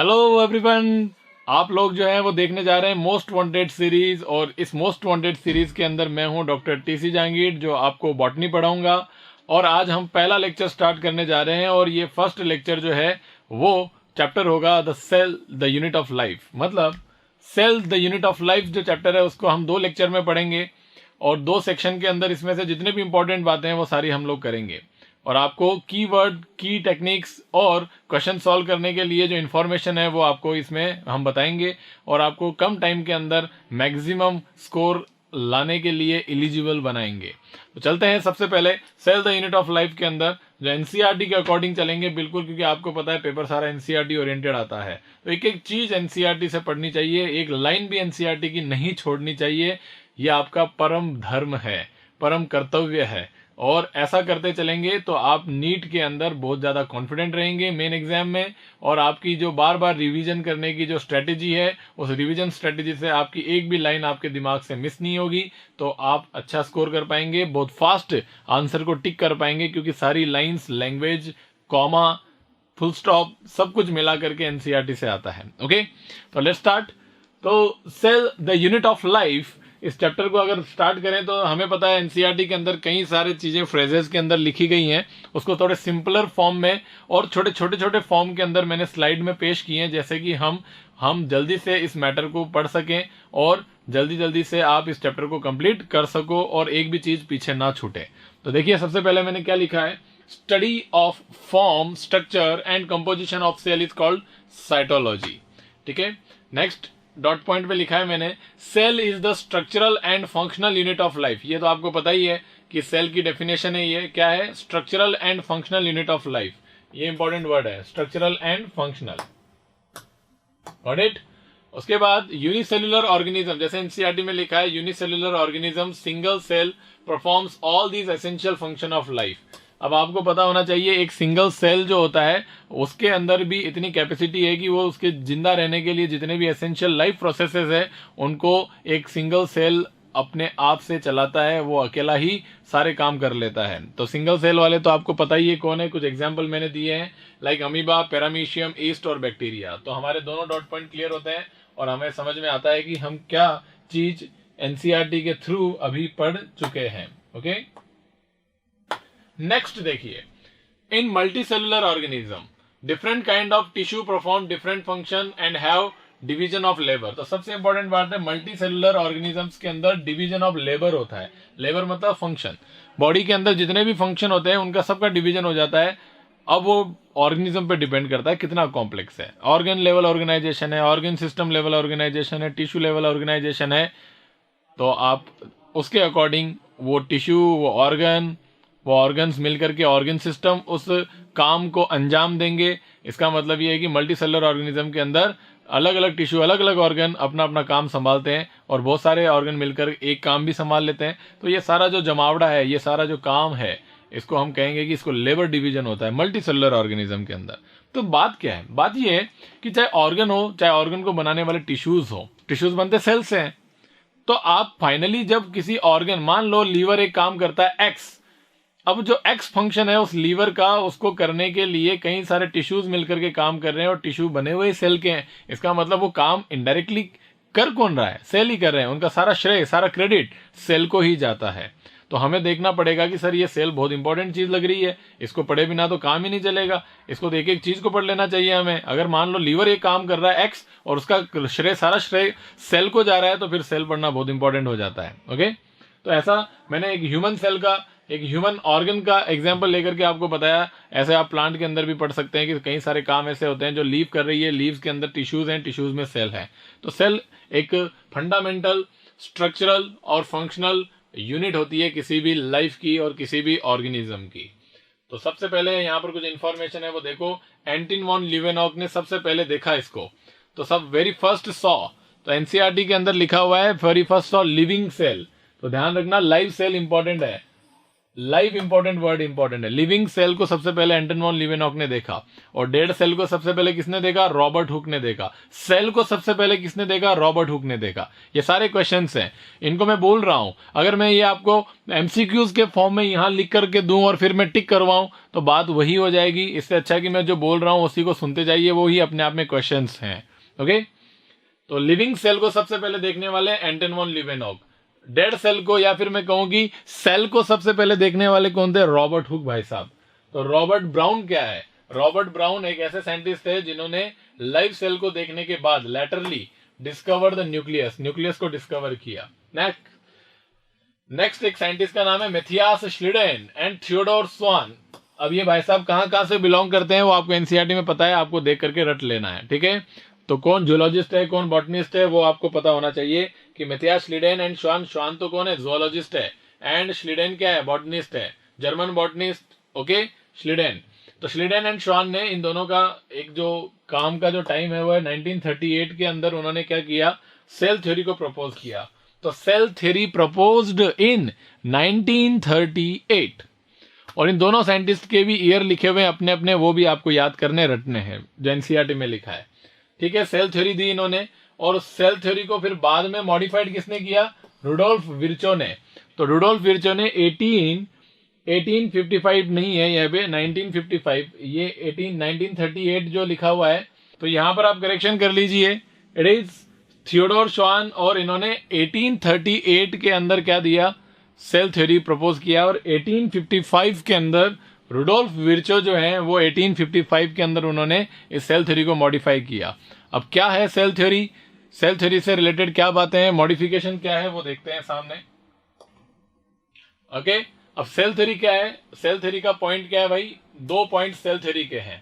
Hello everyone, आप लोग जो है वो देखने जा रहे हैं मोस्ट वांटेड सीरीज। और इस मोस्ट वांटेड सीरीज के अंदर मैं हूं डॉक्टर टीसी जहांगीर, जो आपको बॉटनी पढ़ाऊंगा। और आज हम पहला लेक्चर स्टार्ट करने जा रहे हैं और ये फर्स्ट लेक्चर जो है वो चैप्टर होगा the cell the unit of life. मतलब cell the unit of life जो चैप्टर है उसको हम 2 लेक्चर में पढ़ेंगे और 2 सेक्शन के अंदर इसमें से जितने भी इंपॉर्टेंट बातें हैं वो सारी हम लोग करेंगे। और आपको कीवर्ड, की टेक्निक्स और क्वेश्चन सॉल्व करने के लिए जो इन्फॉर्मेशन है वो आपको इसमें हम बताएंगे और आपको कम टाइम के अंदर मैक्सिमम स्कोर लाने के लिए एलिजिबल बनाएंगे। तो चलते हैं सबसे पहले cell the unit of life के अंदर, जो एनसीईआरटी के अकॉर्डिंग चलेंगे बिल्कुल, क्योंकि आपको पता है पेपर सारा एनसीईआरटी ओरिएंटेड आता है। तो एक एक चीज एनसीईआरटी से पढ़नी चाहिए, एक लाइन भी एनसीईआरटी की नहीं छोड़नी चाहिए। यह आपका परम धर्म है, परम कर्तव्य है। और ऐसा करते चलेंगे तो आप नीट के अंदर बहुत ज्यादा कॉन्फिडेंट रहेंगे मेन एग्जाम में। और आपकी जो बार बार रिवीजन करने की जो स्ट्रेटेजी है, उस रिवीजन स्ट्रेटेजी से आपकी एक भी लाइन आपके दिमाग से मिस नहीं होगी, तो आप अच्छा स्कोर कर पाएंगे, बहुत फास्ट आंसर को टिक कर पाएंगे, क्योंकि सारी lines, language, comma, full stop सब कुछ मिला करके एनसीईआरटी से आता है। ओके, तो लेट्स स्टार्ट। तो cell the unit of life, इस चैप्टर को अगर स्टार्ट करें तो हमें पता है एनसीईआरटी के अंदर कई सारी चीजें फ्रेजेस के अंदर लिखी गई हैं, उसको थोड़े सिंपलर फॉर्म में और छोटे छोटे फॉर्म के अंदर मैंने स्लाइड में पेश किए हैं, जैसे कि हम जल्दी से इस मैटर को पढ़ सकें और जल्दी से आप इस चैप्टर को कंप्लीट कर सको और एक भी चीज पीछे ना छूटे। तो देखिए, सबसे पहले मैंने क्या लिखा है, study of form, structure and composition of cell is called cytology. ठीक है, नेक्स्ट डॉट पॉइंट पे लिखा है मैंने, cell is the structural and functional unit of life. ये तो आपको पता ही है कि सेल की डेफिनेशन है, ये क्या है, structural and functional unit of life. ये इंपॉर्टेंट वर्ड है, structural and functional. Got it. उसके बाद यूनिसेल्युलर ऑर्गेनिज्म, जैसे एनसीईआरटी में लिखा है, unicellular organism single cell performs all these essential function of life. अब आपको पता होना चाहिए एक सिंगल सेल जो होता है उसके अंदर भी इतनी कैपेसिटी है कि वो उसके जिंदा रहने के लिए जितने भी एसेंशियल लाइफ प्रोसेसेस है उनको एक सिंगल सेल अपने आप से चलाता है, वो अकेला ही सारे काम कर लेता है। तो सिंगल सेल वाले तो आपको पता ही है कौन है, कुछ एग्जांपल मैंने दिए हैं, लाइक अमीबा, पैरामीशियम, ईस्ट और बैक्टीरिया। तो हमारे दोनों डॉट पॉइंट क्लियर होते हैं और हमें समझ में आता है कि हम क्या चीज एनसीईआरटी के थ्रू अभी पढ़ चुके हैं। ओके, नेक्स्ट देखिए, in multicellular organism different kind of tissue perform different function and have division of labour. तो सबसे इंपॉर्टेंट बात है, मल्टीसेलुलर ऑर्गेनिजम्स के अंदर डिवीजन ऑफ लेबर होता है। लेबर मतलब फंक्शन, बॉडी के अंदर जितने भी फंक्शन होते हैं उनका सबका डिवीजन हो जाता है। अब वो ऑर्गेनिज्म पे डिपेंड करता है कितना कॉम्प्लेक्स है, ऑर्गन लेवल ऑर्गेनाइजेशन है, ऑर्गन सिस्टम लेवल ऑर्गेनाइजेशन है, टिश्यू लेवल ऑर्गेनाइजेशन है। तो आप उसके अकॉर्डिंग वो टिश्यू, वो ऑर्गन्स मिलकर के ऑर्गन सिस्टम उस काम को अंजाम देंगे। इसका मतलब ये है कि मल्टी सेलुलर ऑर्गेनिज्म के अंदर अलग अलग टिश्यू, अलग अलग ऑर्गन अपना अपना काम संभालते हैं और बहुत सारे ऑर्गन मिलकर एक काम भी संभाल लेते हैं। तो ये सारा जो जमावड़ा है, ये सारा जो काम है, इसको हम कहेंगे कि इसको लेबर डिवीजन होता है मल्टी सेलुलर ऑर्गेनिज्म के अंदर। तो बात क्या है, बात ये है कि चाहे ऑर्गन हो, चाहे ऑर्गन को बनाने वाले टिश्यूज हो, टिश्यूज बनते सेल से हैं। तो आप फाइनली जब किसी ऑर्गन, मान लो लीवर एक काम करता है एक्स, अब जो एक्स फंक्शन है उस लीवर का, उसको करने के लिए कई सारे टिश्यूज मिलकर के काम कर रहे हैं और टिश्यू बने हुए सेल के हैं। इसका मतलब वो काम इनडायरेक्टली कर कौन रहा है, सेल ही कर रहे हैं। उनका सारा श्रेय, सारा क्रेडिट सेल को ही जाता है। तो हमें देखना पड़ेगा कि सर ये सेल बहुत इंपॉर्टेंट चीज लग रही है, इसको पढ़े बिना तो काम ही नहीं चलेगा, इसको तो एक एक चीज को पढ़ लेना चाहिए हमें। अगर मान लो लीवर एक काम कर रहा है एक्स और उसका श्रेय, सारा श्रेय सेल को जा रहा है, तो फिर सेल पढ़ना बहुत इंपॉर्टेंट हो जाता है। ओके, तो ऐसा मैंने एक ह्यूमन सेल का, एक ह्यूमन ऑर्गन का एग्जांपल लेकर के आपको बताया। ऐसे आप प्लांट के अंदर भी पढ़ सकते हैं कि कई सारे काम ऐसे होते हैं, जो लीव कर रही है, लीव्स के अंदर टिश्यूज हैं, टिश्यूज में सेल है। तो सेल एक फंडामेंटल, स्ट्रक्चरल और फंक्शनल यूनिट होती है किसी भी लाइफ की और किसी भी ऑर्गेनिज्म की। तो सबसे पहले यहाँ पर कुछ इंफॉर्मेशन है, वो देखो। एंटन वॉन लीवेनॉक ने सबसे पहले देखा इसको, तो सब वेरी फर्स्ट सॉ, तो एनसीईआरटी के अंदर लिखा हुआ है very first saw living cell. तो ध्यान रखना, लाइव सेल इंपॉर्टेंट है। लाइफ इंपॉर्टेंट वर्ड इंपॉर्टेंट है। लिविंग सेल को सबसे पहले एंटन वॉन लीवेनॉक ने देखा, और डेड सेल को सबसे पहले किसने देखा? रॉबर्ट हुक ने देखा। सेल को सबसे पहले किसने देखा? रॉबर्ट हुक ने देखा। ये सारे क्वेश्चंस हैं, इनको मैं बोल रहा हूं। अगर मैं ये आपको एमसीक्यूज के फॉर्म में यहां लिख करके दूं और फिर मैं टिक करवाऊं तो बात वही हो जाएगी। इससे अच्छा कि मैं जो बोल रहा हूं उसी को सुनते जाइए, वो ही अपने आप में क्वेश्चन हैं। ओके, तो लिविंग सेल को सबसे पहले देखने वाले एंटन वॉन लीवेनॉक। डेड सेल को, या फिर मैं कहूं कि सेल को सबसे पहले देखने वाले कौन थे? रॉबर्ट हुक भाई साहब। तो रॉबर्ट ब्राउन क्या है? रॉबर्ट ब्राउन एक ऐसे साइंटिस्ट है जिन्होंने लाइव सेल को देखने के बाद laterally discover the nucleus, nucleus को डिस्कवर किया। नेक्स्ट एक साइंटिस्ट का नाम है मैथियास श्लिडेन एंड थियोडोर स्वान। अब ये भाई साहब कहां से बिलोंग करते हैं वो आपको एनसीईआरटी में पता है, आपको देख करके रट लेना है, ठीक है। तो कौन जूलॉजिस्ट है, कौन बॉटनिस्ट है, वो आपको पता होना चाहिए कि मैथियास श्लिडेन एंड श्वान। श्वान तो कौन है? जूलॉजिस्ट है। एंड श्लिडेन क्या है? बॉटनिस्ट है, जर्मन बॉटनिस्ट। ओके, श्लिडेन। तो श्लिडेन एंड श्वान ने इन दोनों का एक जो काम का जो टाइम है वो है 1938 के अंदर उन्होंने क्या किया? सेल थ्योरी को प्रपोज किया। तो सेल थ्योरी प्रपोज्ड इन 1938, और इन दोनों साइंटिस्ट के भी ईयर लिखे हुए अपने अपने, वो भी आपको याद करने रटने हैं जो एनसीईआरटी में लिखा है, ठीक है। सेल थ्योरी दी इन्होंने, और सेल थ्योरी को फिर बाद में मॉडिफाइड किसने किया? रुडोल्फ विर्चो ने। तो रुडोल्फ विर्चो ने 1855 नहीं है यहाँ पे, 1955, ये 1938 जो लिखा हुआ है, तो यहां पर आप करेक्शन कर लीजिए, इट इज थियोडोर श्वान। और इन्होंने 1838 के अंदर क्या दिया? सेल थ्योरी प्रपोज किया। और 1855 के अंदर रुडोल्फ विर्चो जो है वो 1855 के अंदर उन्होंने इस सेल थ्योरी को मॉडिफाई किया। अब क्या है सेल थ्योरी? सेल थ्योरी से रिलेटेड क्या बातें हैं, मॉडिफिकेशन क्या है, वो देखते हैं सामने। ओके, अब सेल थ्योरी क्या है? सेल थ्योरी का पॉइंट क्या है भाई? 2 पॉइंट सेल थ्योरी के हैं।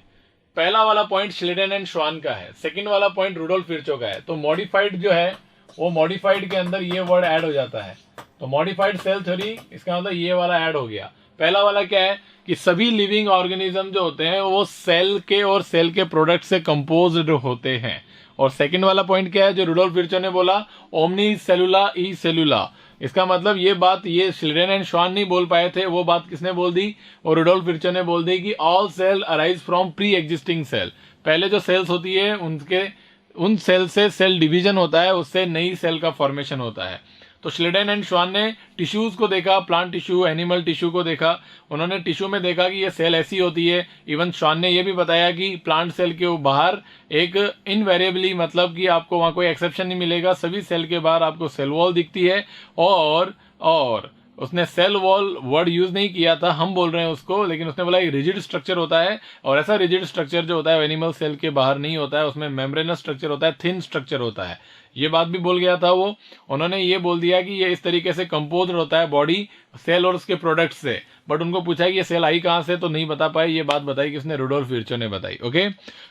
पहला वाला पॉइंट श्लिडेन एंड श्वान का है, सेकंड वाला पॉइंट रुडोल्फ विर्चो का है। तो मॉडिफाइड जो है वो मॉडिफाइड के अंदर ये वर्ड ऐड हो जाता है। तो मॉडिफाइड सेल थ्योरी, इसका मतलब ये वाला ऐड हो गया। पहला वाला क्या है कि सभी लिविंग ऑर्गेनिज्म जो होते हैं वो सेल के और सेल के प्रोडक्ट से कंपोज्ड होते हैं। और सेकंड वाला पॉइंट क्या है जो रुडोल्फ विर्चो ने बोला? ओमनी सेलुला ई सेलुला। इसका मतलब ये बात ये श्लिडेन एंड श्वान नहीं बोल पाए थे, वो बात किसने बोल दी? और रुडोल्फ विर्चो ने बोल दी कि all cell arise from pre existing cell. पहले जो सेल्स होती है उन सेल से सेल डिवीजन होता है, उससे नई सेल का फॉर्मेशन होता है। तो श्लिडेन एंड श्वान ने टिश्यूज को देखा, प्लांट टिश्यू, एनिमल टिश्यू को देखा। उन्होंने टिश्यू में देखा कि ये सेल ऐसी होती है। इवन श्वान ने ये भी बताया कि प्लांट सेल के बाहर एक इनवेरिएबली, मतलब कि आपको वहां कोई एक्सेप्शन नहीं मिलेगा, सभी सेल के बाहर आपको सेल वॉल दिखती है। और उसने सेल वॉल वर्ड यूज नहीं किया था, हम बोल रहे हैं उसको, लेकिन उसने बोला एक रिजिड स्ट्रक्चर होता है, और ऐसा रिजिड स्ट्रक्चर जो होता है एनिमल सेल के बाहर नहीं होता है, उसमें मेम्ब्रेनस स्ट्रक्चर होता है, थिन स्ट्रक्चर होता है। ये बात भी बोल गया था वो। उन्होंने ये बोल दिया कि ये इस तरीके से कंपोज होता है बॉडी सेल और उसके प्रोडक्ट से। बट उनको पूछा कि ये सेल आई कहां से, तो नहीं बता पाए। ये बात बताई किसने? रुडोल्फ विर्चो ने बताई। ओके,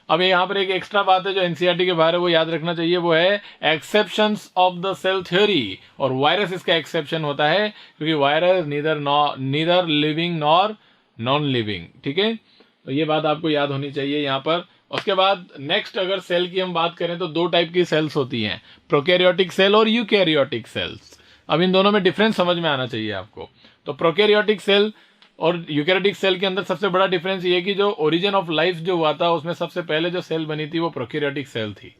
अब यहाँ पर एक एक्स्ट्रा बात है जो एनसीईआरटी के बारे में वो याद रखना चाहिए, वो है exceptions of the cell theory. और वायरस इसका एक्सेप्शन होता है, क्योंकि virus neither living nor non living, ठीक है। तो ये बात आपको याद होनी चाहिए यहाँ पर। उसके बाद नेक्स्ट अगर सेल की हम बात करें तो 2 टाइप की सेल्स होती हैं, प्रोकैरियोटिक सेल और यूकैरियोटिक सेल्स। अब इन दोनों में डिफरेंस समझ में आना चाहिए आपको। तो प्रोकैरियोटिक सेल और यूकैरियोटिक सेल के अंदर सबसे बड़ा डिफरेंस ये कि जो ओरिजिन ऑफ लाइफ जो हुआ था उसमें सबसे पहले जो सेल बनी थी वो प्रोकैरियोटिक सेल थी।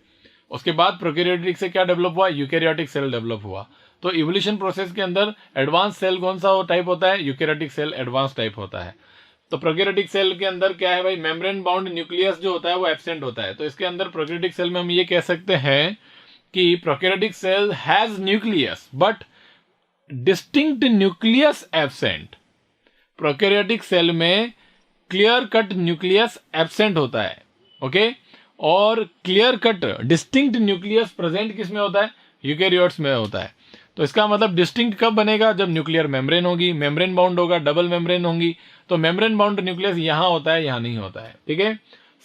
उसके बाद प्रोकैरियोटिक से क्या डेवलप हुआ? यूकैरियोटिक सेल डेवलप हुआ। तो इवोल्यूशन प्रोसेस के अंदर एडवांस सेल कौन सा टाइप होता है? यूकैरियोटिक सेल एडवांस टाइप होता है। तो प्रोकैरियोटिक सेल के अंदर क्या है भाई? मेम्ब्रेन बाउंड न्यूक्लियस जो होता है वो एब्सेंट होता है। तो इसके अंदर प्रोकैरियोटिक सेल में हम ये कह सकते हैं कि prokaryotic cell has nucleus but distinct nucleus absent. Prokaryotic cell में क्लियर कट न्यूक्लियस एब्सेंट होता है, ओके, और clear cut distinct nucleus present किस में होता है? यूकैरियोट्स में होता है। तो इसका मतलब डिस्टिंक्ट कब बनेगा? जब न्यूक्लियर मेम्ब्रेन होगी, मेम्ब्रेन बाउंड होगा, डबल मेम्ब्रेन होंगी। तो मेम्ब्रेन बाउंड न्यूक्लियस यहां होता है, यहां नहीं होता है, ठीक है।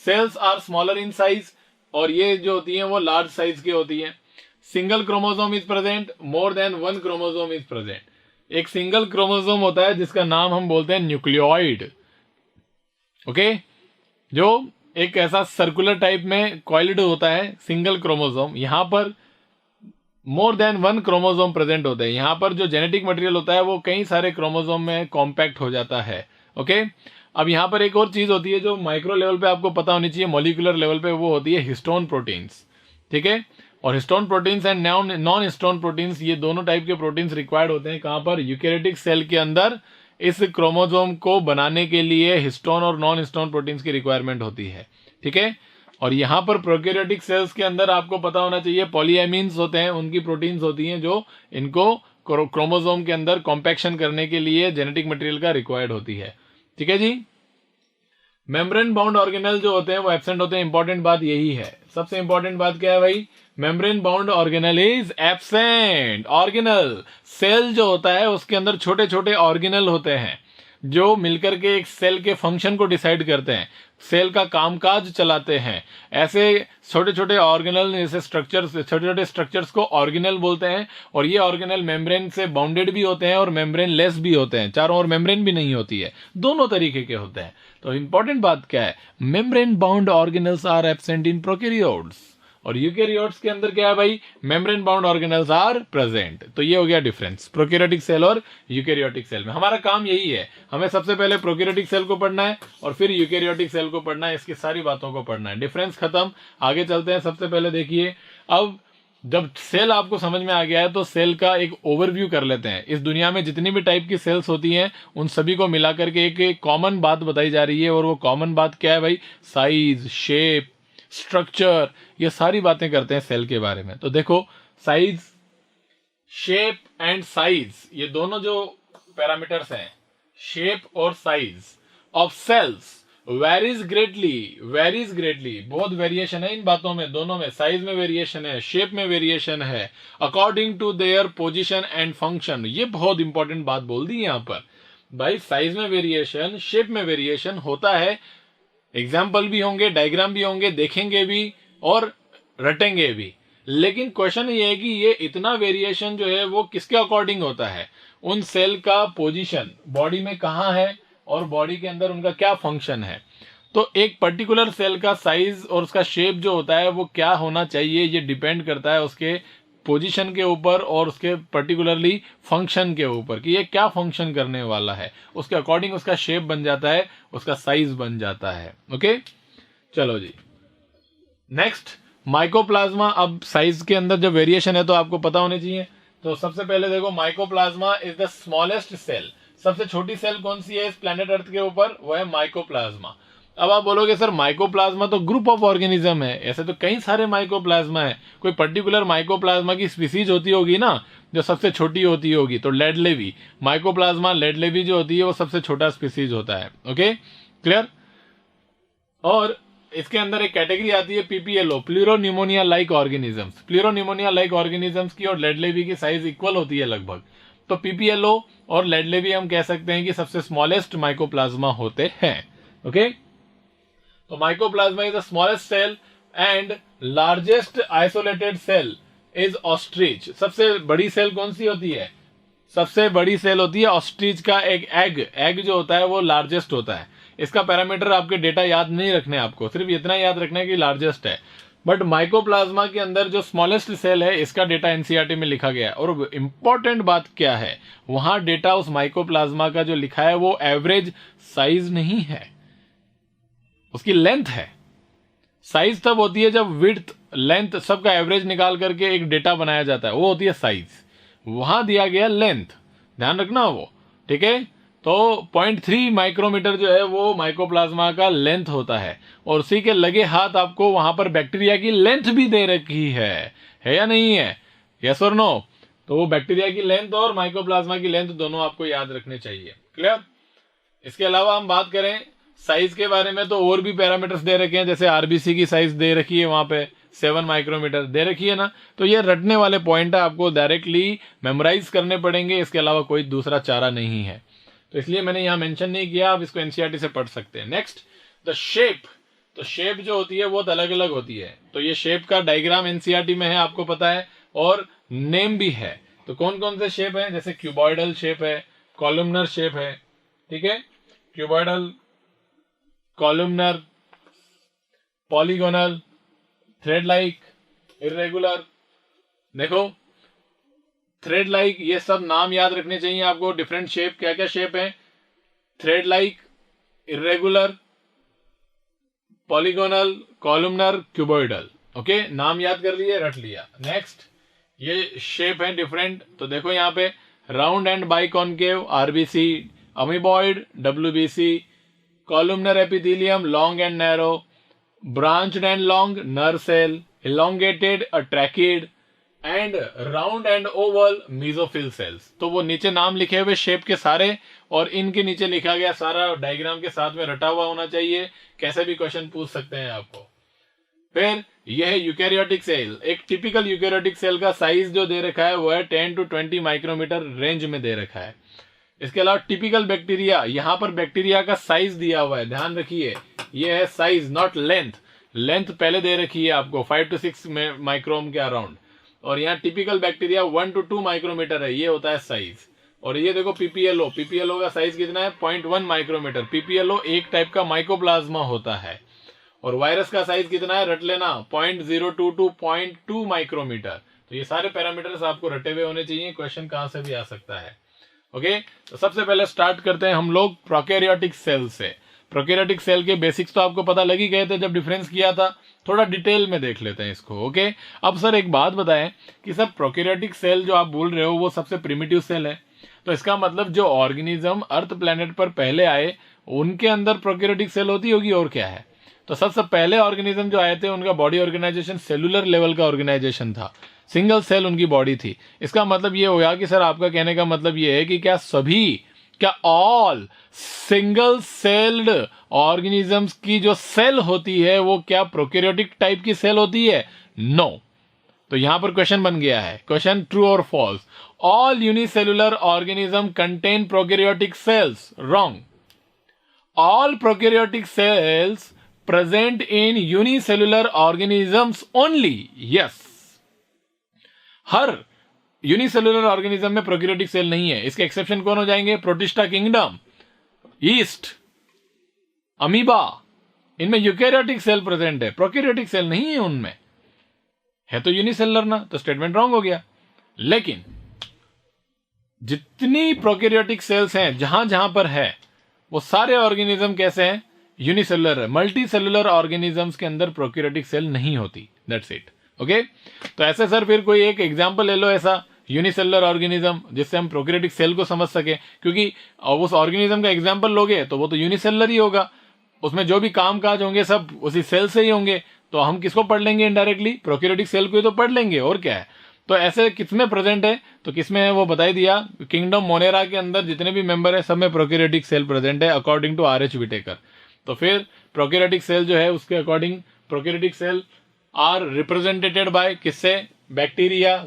Cells are smaller in size, और ये जो होती हैं वो लार्ज साइज की होती हैं। Single chromosome is present, more than 1 chromosome is present. एक सिंगल क्रोमोसोम होता है जिसका नाम हम बोलते हैं न्यूक्लियोइड, ओके, जो एक ऐसा सर्कुलर टाइप में कॉइल्ड होता है सिंगल क्रोमोसोम। यहां पर मोर देन वन क्रोमोसोम प्रेजेंट होते हैं। यहाँ पर जो जेनेटिक मटेरियल होता है वो कई सारे क्रोमोसोम में कॉम्पैक्ट हो जाता है। ओके, अब यहाँ पर एक और चीज होती है जो माइक्रो लेवल पे आपको पता होनी चाहिए, मॉलिक्यूलर लेवल पे, वो होती है हिस्टोन प्रोटीन्स। ठीक है, और histone proteins and non histone proteins, ये दोनों टाइप के प्रोटीन्स रिक्वायर्ड होते हैं कहाँ पर, यूकेरियोटिक सेल के अंदर। इस क्रोमोसोम को बनाने के लिए हिस्टोन और नॉन हिस्टोन प्रोटीन्स की रिक्वायरमेंट होती है। ठीक है, और यहाँ पर प्रोकैरियोटिक सेल्स के अंदर आपको पता होना चाहिए पॉलीएमीन्स होते हैं, उनकी प्रोटीन्स होती हैं जो इनको क्रोमोसोम के अंदर कॉम्पैक्शन करने के लिए जेनेटिक मटेरियल का रिक्वायर्ड होती है। ठीक है जी। मेम्ब्रेन बाउंड ऑर्गेनल जो होते हैं वो एब्सेंट होते हैं। इंपॉर्टेंट बात यही है, सबसे इंपॉर्टेंट बात क्या है भाई, membrane bound organelle is absent. Organelle cell जो होता है उसके अंदर छोटे छोटे ऑर्गेनल होते हैं जो मिलकर के एक सेल के फंक्शन को डिसाइड करते हैं, सेल का कामकाज चलाते हैं। ऐसे छोटे छोटे ऑर्गेनल, जैसे स्ट्रक्चर्स, छोटे छोटे स्ट्रक्चर्स को ऑर्गेनल बोलते हैं। और ये ऑर्गेनल मेम्ब्रेन से बाउंडेड भी होते हैं और मेम्ब्रेन लेस भी होते हैं, चारों ओर मेम्ब्रेन भी नहीं होती है, दोनों तरीके के होते हैं। तो इंपॉर्टेंट बात क्या है, membrane bound organelles are absent in prokaryotes, और यूकैरियोट्स के अंदर क्या है भाई, membrane bound organelles are present. तो ये हो गया डिफरेंस प्रोकैरियोटिक सेल और यूकैरियोटिक सेल में। हमारा काम यही है, हमें सबसे पहले प्रोकैरियोटिक सेल को पढ़ना है और फिर यूकैरियोटिक सेल को पढ़ना है, इसकी सारी बातों को पढ़ना है। डिफरेंस खत्म, आगे चलते हैं। सबसे पहले देखिए, अब जब सेल आपको समझ में आ गया है तो सेल का एक ओवरव्यू कर लेते हैं। इस दुनिया में जितनी भी टाइप की सेल्स होती हैं उन सभी को मिलाकर के एक कॉमन बात बताई जा रही है, और वो कॉमन बात क्या है भाई, साइज, शेप, स्ट्रक्चर, ये सारी बातें करते हैं सेल के बारे में। तो देखो, साइज, शेप एंड साइज, ये दोनों जो पैरामीटर्स हैं, शेप और size of cells, varies greatly, बहुत वेरिएशन है इन बातों में, दोनों में, साइज में वेरिएशन है, शेप में वेरिएशन है, according to their position and function. ये बहुत इंपॉर्टेंट बात बोल दी यहां पर भाई, साइज में वेरिएशन, शेप में वेरिएशन होता है, एग्जाम्पल भी होंगे, डायग्राम भी होंगे, देखेंगे भी और रटेंगे भी। लेकिन क्वेश्चन ये है कि ये इतना वेरिएशन जो है वो किसके अकॉर्डिंग होता है, उन सेल का पोजीशन बॉडी में कहाँ है और बॉडी के अंदर उनका क्या फंक्शन है। तो एक पर्टिकुलर सेल का साइज और उसका शेप जो होता है वो क्या होना चाहिए, ये डिपेंड करता है उसके पोजीशन के ऊपर और उसके पर्टिकुलरली फंक्शन के ऊपर, कि ये क्या फंक्शन करने वाला है, उसके अकॉर्डिंग उसका शेप बन जाता है, उसका साइज बन जाता है। ओके, चलो जी नेक्स्ट, माइकोप्लाज्मा। अब साइज के अंदर जब वेरिएशन है तो आपको पता होने चाहिए। तो सबसे पहले देखो, mycoplasma is the smallest cell. सबसे छोटी सेल कौन सी है इस प्लेनेट अर्थ के ऊपर, वो है माइकोप्लाज्मा। अब आप बोलोगे सर माइकोप्लाज्मा तो ग्रुप ऑफ ऑर्गेनिज्म है, ऐसे तो कई सारे माइकोप्लाज्मा है, कोई पर्टिकुलर माइकोप्लाज्मा की स्पीसीज होती होगी ना जो सबसे छोटी होती होगी, तो लेडलेवी माइकोप्लाज्मा, लेडलेवी जो होती है वो सबसे छोटा स्पीसीज होता है। Okay, clear. और इसके अंदर एक कैटेगरी आती है PPLO, pleuropneumonia like organisms. Pleuropneumonia like organisms की और लेडलेवी की साइज इक्वल होती है लगभग। तो पीपीएलओ और लेडलेवी हम कह सकते हैं कि सबसे स्मॉलेस्ट माइकोप्लाज्मा होते हैं। ओके, तो mycoplasma is the smallest cell and largest isolated cell is ostrich. सबसे बड़ी सेल कौन सी होती है, सबसे बड़ी सेल होती है ऑस्ट्रिच का एक एग जो होता है वो लार्जेस्ट होता है। इसका पैरामीटर आपके डेटा याद नहीं रखने, आपको सिर्फ इतना याद रखना है कि लार्जेस्ट है। बट माइकोप्लाज्मा के अंदर जो स्मॉलेस्ट सेल है इसका डेटा एनसीईआरटी में लिखा गया है। और इंपॉर्टेंट बात क्या है, वहां डेटा उस माइकोप्लाज्मा का जो लिखा है वो एवरेज साइज नहीं है, उसकी लेंथ है। साइज तब होती है जब विड्थ, लेंथ सबका एवरेज निकाल करके एक डेटा बनाया जाता है, वो होती है साइज। वहां दिया गया लेंथ, ध्यान रखना वो। ठीक है, तो 0.3 माइक्रोमीटर जो है वो माइकोप्लाज्मा का लेंथ होता है, और उसी के लगे हाथ आपको वहां पर बैक्टीरिया की लेंथ भी दे रखी है या नहीं है, यस और नो। तो वो बैक्टीरिया की लेंथ और माइकोप्लाज्मा की लेंथ दोनों आपको याद रखने चाहिए। क्लियर। इसके अलावा हम बात करें साइज के बारे में तो और भी पैरामीटर्स दे रखे हैं, जैसे आरबीसी की साइज दे रखी है, वहां पे 7 माइक्रोमीटर दे रखी है ना। तो ये रटने वाले पॉइंट है, आपको डायरेक्टली मेमोराइज करने पड़ेंगे, इसके अलावा कोई दूसरा चारा नहीं है। तो इसलिए मैंने यहां मेंशन नहीं किया, आप इसको एनसीईआरटी से पढ़ सकते हैं। Next, the shape. तो शेप जो होती है बहुत अलग अलग होती है, तो ये शेप का डायग्राम एनसीईआरटी में है, आपको पता है, और नेम भी है। तो कौन कौन से शेप है, जैसे क्यूबॉइडल शेप है, कॉलमनर शेप है, ठीक है, cuboidal, columnar, polygonal, thread like, irregular. देखो थ्रेड लाइक, ये सब नाम याद रखने चाहिए आपको। डिफरेंट शेप, क्या क्या शेप है? Thread like, irregular, polygonal, columnar, cuboidal. Okay, नाम याद कर लिए, रट लिया। नेक्स्ट, ये शेप है डिफरेंट, तो देखो यहाँ पे round and biconcave, RBC, amoeboid, WBC, columnar epithelium, long and narrow, branched and long, nerve cell, elongated, a trachid, and round and oval, mesophyll cells. तो वो नीचे नाम लिखे हुए शेप के सारे, और इनके नीचे लिखा गया सारा डायग्राम के साथ में रटा हुआ होना चाहिए। कैसे भी क्वेश्चन पूछ सकते हैं आपको। फिर यह है यूकैरियोटिक सेल। एक टिपिकल यूकैरियोटिक सेल का साइज जो दे रखा है वो है 10 to 20 माइक्रोमीटर रेंज में दे रखा है। इसके अलावा टिपिकल बैक्टीरिया, यहां पर बैक्टीरिया का साइज दिया हुआ है, ध्यान रखिए, ये है साइज नॉट लेंथ। लेंथ पहले दे रखी है आपको 5 to 6 माइक्रोम के अराउंड, और यहाँ टिपिकल बैक्टीरिया 1 to 2 माइक्रोमीटर है, ये होता है साइज। और ये देखो पीपीएलओ, पीपीएलओ का साइज कितना है? 0.1 माइक्रोमीटर। पीपीएलओ एक टाइप का माइकोप्लाज्मा होता है। और वायरस का साइज कितना है? रट लेना, 0.02 to 0.2 माइक्रोमीटर। तो ये सारे पैरामीटर्स आपको रटे हुए होने चाहिए, क्वेश्चन कहां से भी आ सकता है। ओके, तो सबसे पहले स्टार्ट करते हैं हम लोग प्रोकैरियोटिक सेल से। प्रोकैरियोटिक सेल के बेसिक्स तो आपको पता लग ही गए थे जब डिफरेंस किया था, थोड़ा डिटेल में देख लेते हैं इसको। ओके, अब सर एक बात बताएं कि सर प्रोकैरियोटिक सेल जो आप बोल रहे हो वो सबसे प्रिमिटिव सेल है, तो इसका मतलब जो ऑर्गेनिज्म अर्थ प्लेनेट पर पहले आए उनके अंदर प्रोकैरियोटिक सेल होती होगी, और क्या है? तो सबसे पहले ऑर्गेनिज्म जो आए थे उनका बॉडी ऑर्गेनाइजेशन सेलुलर लेवल का ऑर्गेनाइजेशन था, सिंगल सेल उनकी बॉडी थी। इसका मतलब ये होगा कि सर आपका कहने का मतलब ये है कि क्या ऑल सिंगल सेल्ड ऑर्गेनिजम्स की जो सेल होती है वो क्या प्रोकैरियोटिक टाइप की सेल होती है? नो। तो यहां पर क्वेश्चन बन गया है, क्वेश्चन ट्रू और false. All unicellular organism contain prokaryotic cells, wrong. All prokaryotic cells present in unicellular organisms only, yes. हर यूनिसेलुलर ऑर्गेनिज्म में प्रोकैरियोटिक सेल नहीं है। इसके एक्सेप्शन कौन हो जाएंगे? प्रोटिस्टा किंगडम, ईस्ट, अमीबा, इनमें यूकैरियोटिक सेल प्रेजेंट है, प्रोकैरियोटिक सेल नहीं है उनमें। है तो यूनिसेलुलर ना, तो स्टेटमेंट रॉन्ग हो गया। लेकिन जितनी प्रोकैरियोटिक सेल्स हैं जहां जहां पर है वो सारे ऑर्गेनिज्म कैसे हैं? यूनिसेलुलर है। मल्टी सेलुलर ऑर्गेनिजम्स के अंदर प्रोकैरियोटिक सेल नहीं होती, दैट्स इट। ओके, तो ऐसे सर फिर कोई एक एग्जांपल ले लो ऐसा यूनिसेलुलर ऑर्गेनिज्म जिससे हम प्रोकैरियोटिक सेल को समझ सके, क्योंकि उस ऑर्गेनिज्म का एग्जांपल लोगे तो वो तो यूनिसेलुलर ही होगा, उसमें जो भी काम काज होंगे सब उसी सेल से ही होंगे, तो हम किसको पढ़ लेंगे? इनडायरेक्टली प्रोकैरियोटिक सेल को ही तो पढ़ लेंगे, और क्या है। तो ऐसे किसमें प्रेजेंट है? तो किसमें है वो बता ही दिया, किंगडम मोनेरा के अंदर जितने भी मेंबर है सब में प्रोकैरियोटिक सेल प्रेजेंट है according to R H Whittaker. तो फिर प्रोकैरियोटिक सेल जो है उसके according prokaryotic cell are represented by किससे? बैक्टीरिया।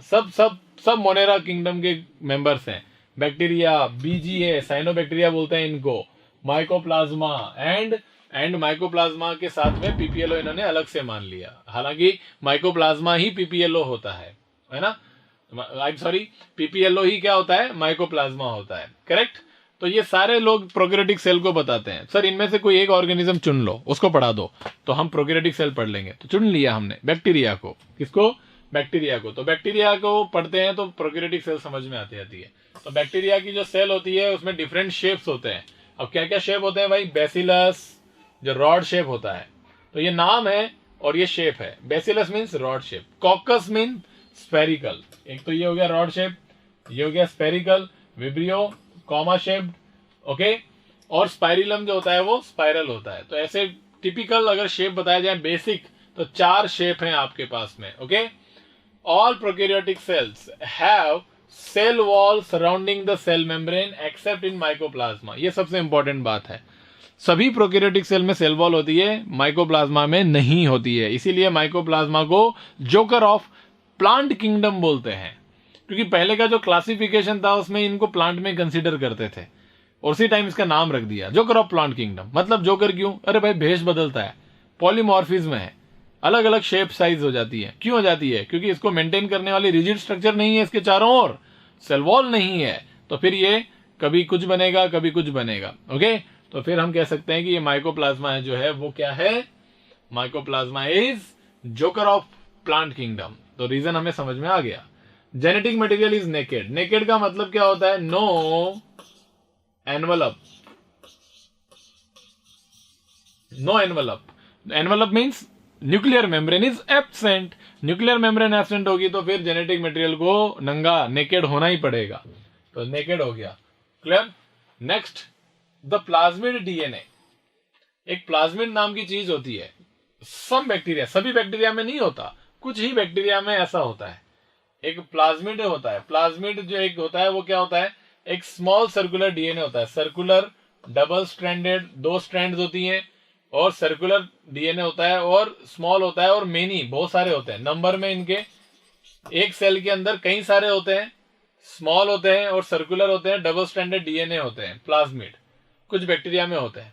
सब मोनेरा किंगडम के मेंबर्स हैं। बैक्टीरिया, बीजीए, साइनोबैक्टीरिया बोलते हैं इनको, माइकोप्लाज्मा एंड माइकोप्लाज्मा के साथ में पीपीएलओ इन्होंने अलग से मान लिया, हालांकि माइकोप्लाज्मा ही पीपीएलओ होता है ना? आई एम सॉरी, पीपीएलओ ही क्या होता है? माइकोप्लाज्मा होता है, करेक्ट। तो ये सारे लोग प्रोकैरियोटिक सेल को बताते हैं। सर इनमें से कोई एक ऑर्गेनिज्म चुन लो, उसको पढ़ा दो, तो हम प्रोकैरियोटिक सेल पढ़ लेंगे। तो चुन लिया हमने बैक्टीरिया को। किसको? बैक्टीरिया को। तो बैक्टीरिया को पढ़ते हैं तो प्रोकैरियोटिक सेल समझ में आती है। तो बैक्टीरिया की जो सेल होती है उसमें डिफरेंट शेप्स होते हैं। अब क्या क्या शेप होते हैं भाई? बैसिलस जो रॉड शेप होता है, तो ये नाम है और ये शेप है। Bacillus means rod shape, caucus mean spherical. एक तो ये हो गया रॉड शेप, ये हो गया spherical, vibrio comma shaped, okay, और स्पाइरिलम जो होता है वो स्पाइरल होता है। तो ऐसे टिपिकल अगर शेप बताया जाए बेसिक, तो 4 शेप हैं आपके पास में। Okay, all prokaryotic cells have cell wall surrounding the cell membrane except in mycoplasma. ये सबसे इंपॉर्टेंट बात है, सभी प्रोकैरियोटिक सेल में सेल वॉल होती है, माइकोप्लाज्मा में नहीं होती है। इसीलिए माइकोप्लाज्मा को जोकर ऑफ प्लांट किंगडम बोलते हैं, क्योंकि पहले का जो क्लासिफिकेशन था उसमें इनको प्लांट में कंसीडर करते थे, और उसी टाइम इसका नाम रख दिया जोकर ऑफ प्लांट किंगडम। मतलब जोकर क्यों? अरे भाई भेष बदलता है, पॉलीमॉर्फिज्म है, अलग अलग शेप साइज हो जाती है। क्यों हो जाती है? क्योंकि इसको मेंटेन करने वाली रिजिड स्ट्रक्चर नहीं है, इसके चारों ओर सेल वॉल नहीं है, तो फिर ये कभी कुछ बनेगा कभी कुछ बनेगा। ओके, तो फिर हम कह सकते हैं कि ये माइकोप्लाज्मा है जो है वो क्या है? Mycoplasma is joker of plant kingdom. तो रीजन हमें समझ में आ गया। Genetic material is naked. Naked का मतलब क्या होता है? No envelope. No envelope, envelope means nuclear membrane is absent. Nuclear membrane absent होगी तो फिर जेनेटिक मटेरियल को नंगा नेकेड होना ही पड़ेगा, तो नेकेड हो गया। Clear? Next, the plasmid DNA. एक प्लाज्मिड नाम की चीज होती है। सम बैक्टीरिया, सभी बैक्टीरिया में नहीं होता, कुछ ही बैक्टीरिया में ऐसा होता है। एक प्लाज्मिड होता है। प्लाज्मिड जो एक होता है वो क्या होता है? एक स्मॉल सर्कुलर डीएनए होता है। सर्कुलर डबल स्ट्रैंडेड, 2 स्ट्रैंड्स होती हैं, और सर्कुलर डीएनए होता है, और स्मॉल होता है, और मेनी बहुत सारे होते हैं। नंबर में इनके एक सेल के अंदर कई सारे होते हैं, स्मॉल होते हैं और सर्कुलर होते हैं, डबल स्ट्रैंडेड डीएनए होते हैं प्लाज्मिड, कुछ बैक्टीरिया में होते हैं।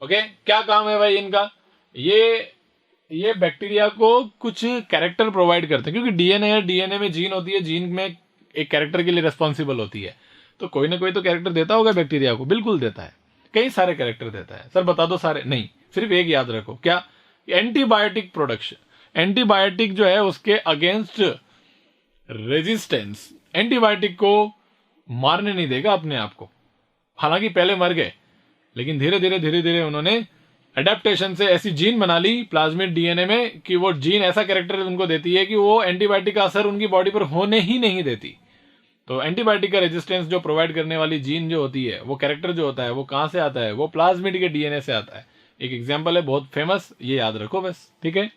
ओके, क्या काम है भाई इनका? ये बैक्टीरिया को कुछ कैरेक्टर प्रोवाइड करते हैं, क्योंकि डीएनए है, डीएनए में जीन होती है, जीन में एक कैरेक्टर के लिए रिस्पॉन्सिबल होती है, तो कोई ना कोई तो कैरेक्टर देता होगा बैक्टीरिया को। बिल्कुल देता है, कई सारे कैरेक्टर देता है। सर बता दो सारे, नहीं, सिर्फ एक याद रखो। क्या? Antibiotic production. एंटीबायोटिक जो है उसके अगेंस्ट रेजिस्टेंस, एंटीबायोटिक को मारने नहीं देगा अपने आप को। हालांकि पहले मर गए, लेकिन धीरे धीरे उन्होंने अडेप्टेशन से ऐसी जीन बना ली प्लाज्मिड डीएनए में कि वो जीन ऐसा कैरेक्टर उनको देती है कि वो एंटीबायोटिक का असर उनकी बॉडी पर होने ही नहीं देती। तो एंटीबायोटिक का रेजिस्टेंस जो प्रोवाइड करने वाली जीन जो होती है, वो कैरेक्टर जो होता है, वो कहां से आता है? वो प्लाज्मिड के डीएनए से आता है। एक एग्जांपल है बहुत फेमस, ये याद रखो बस, ठीक है?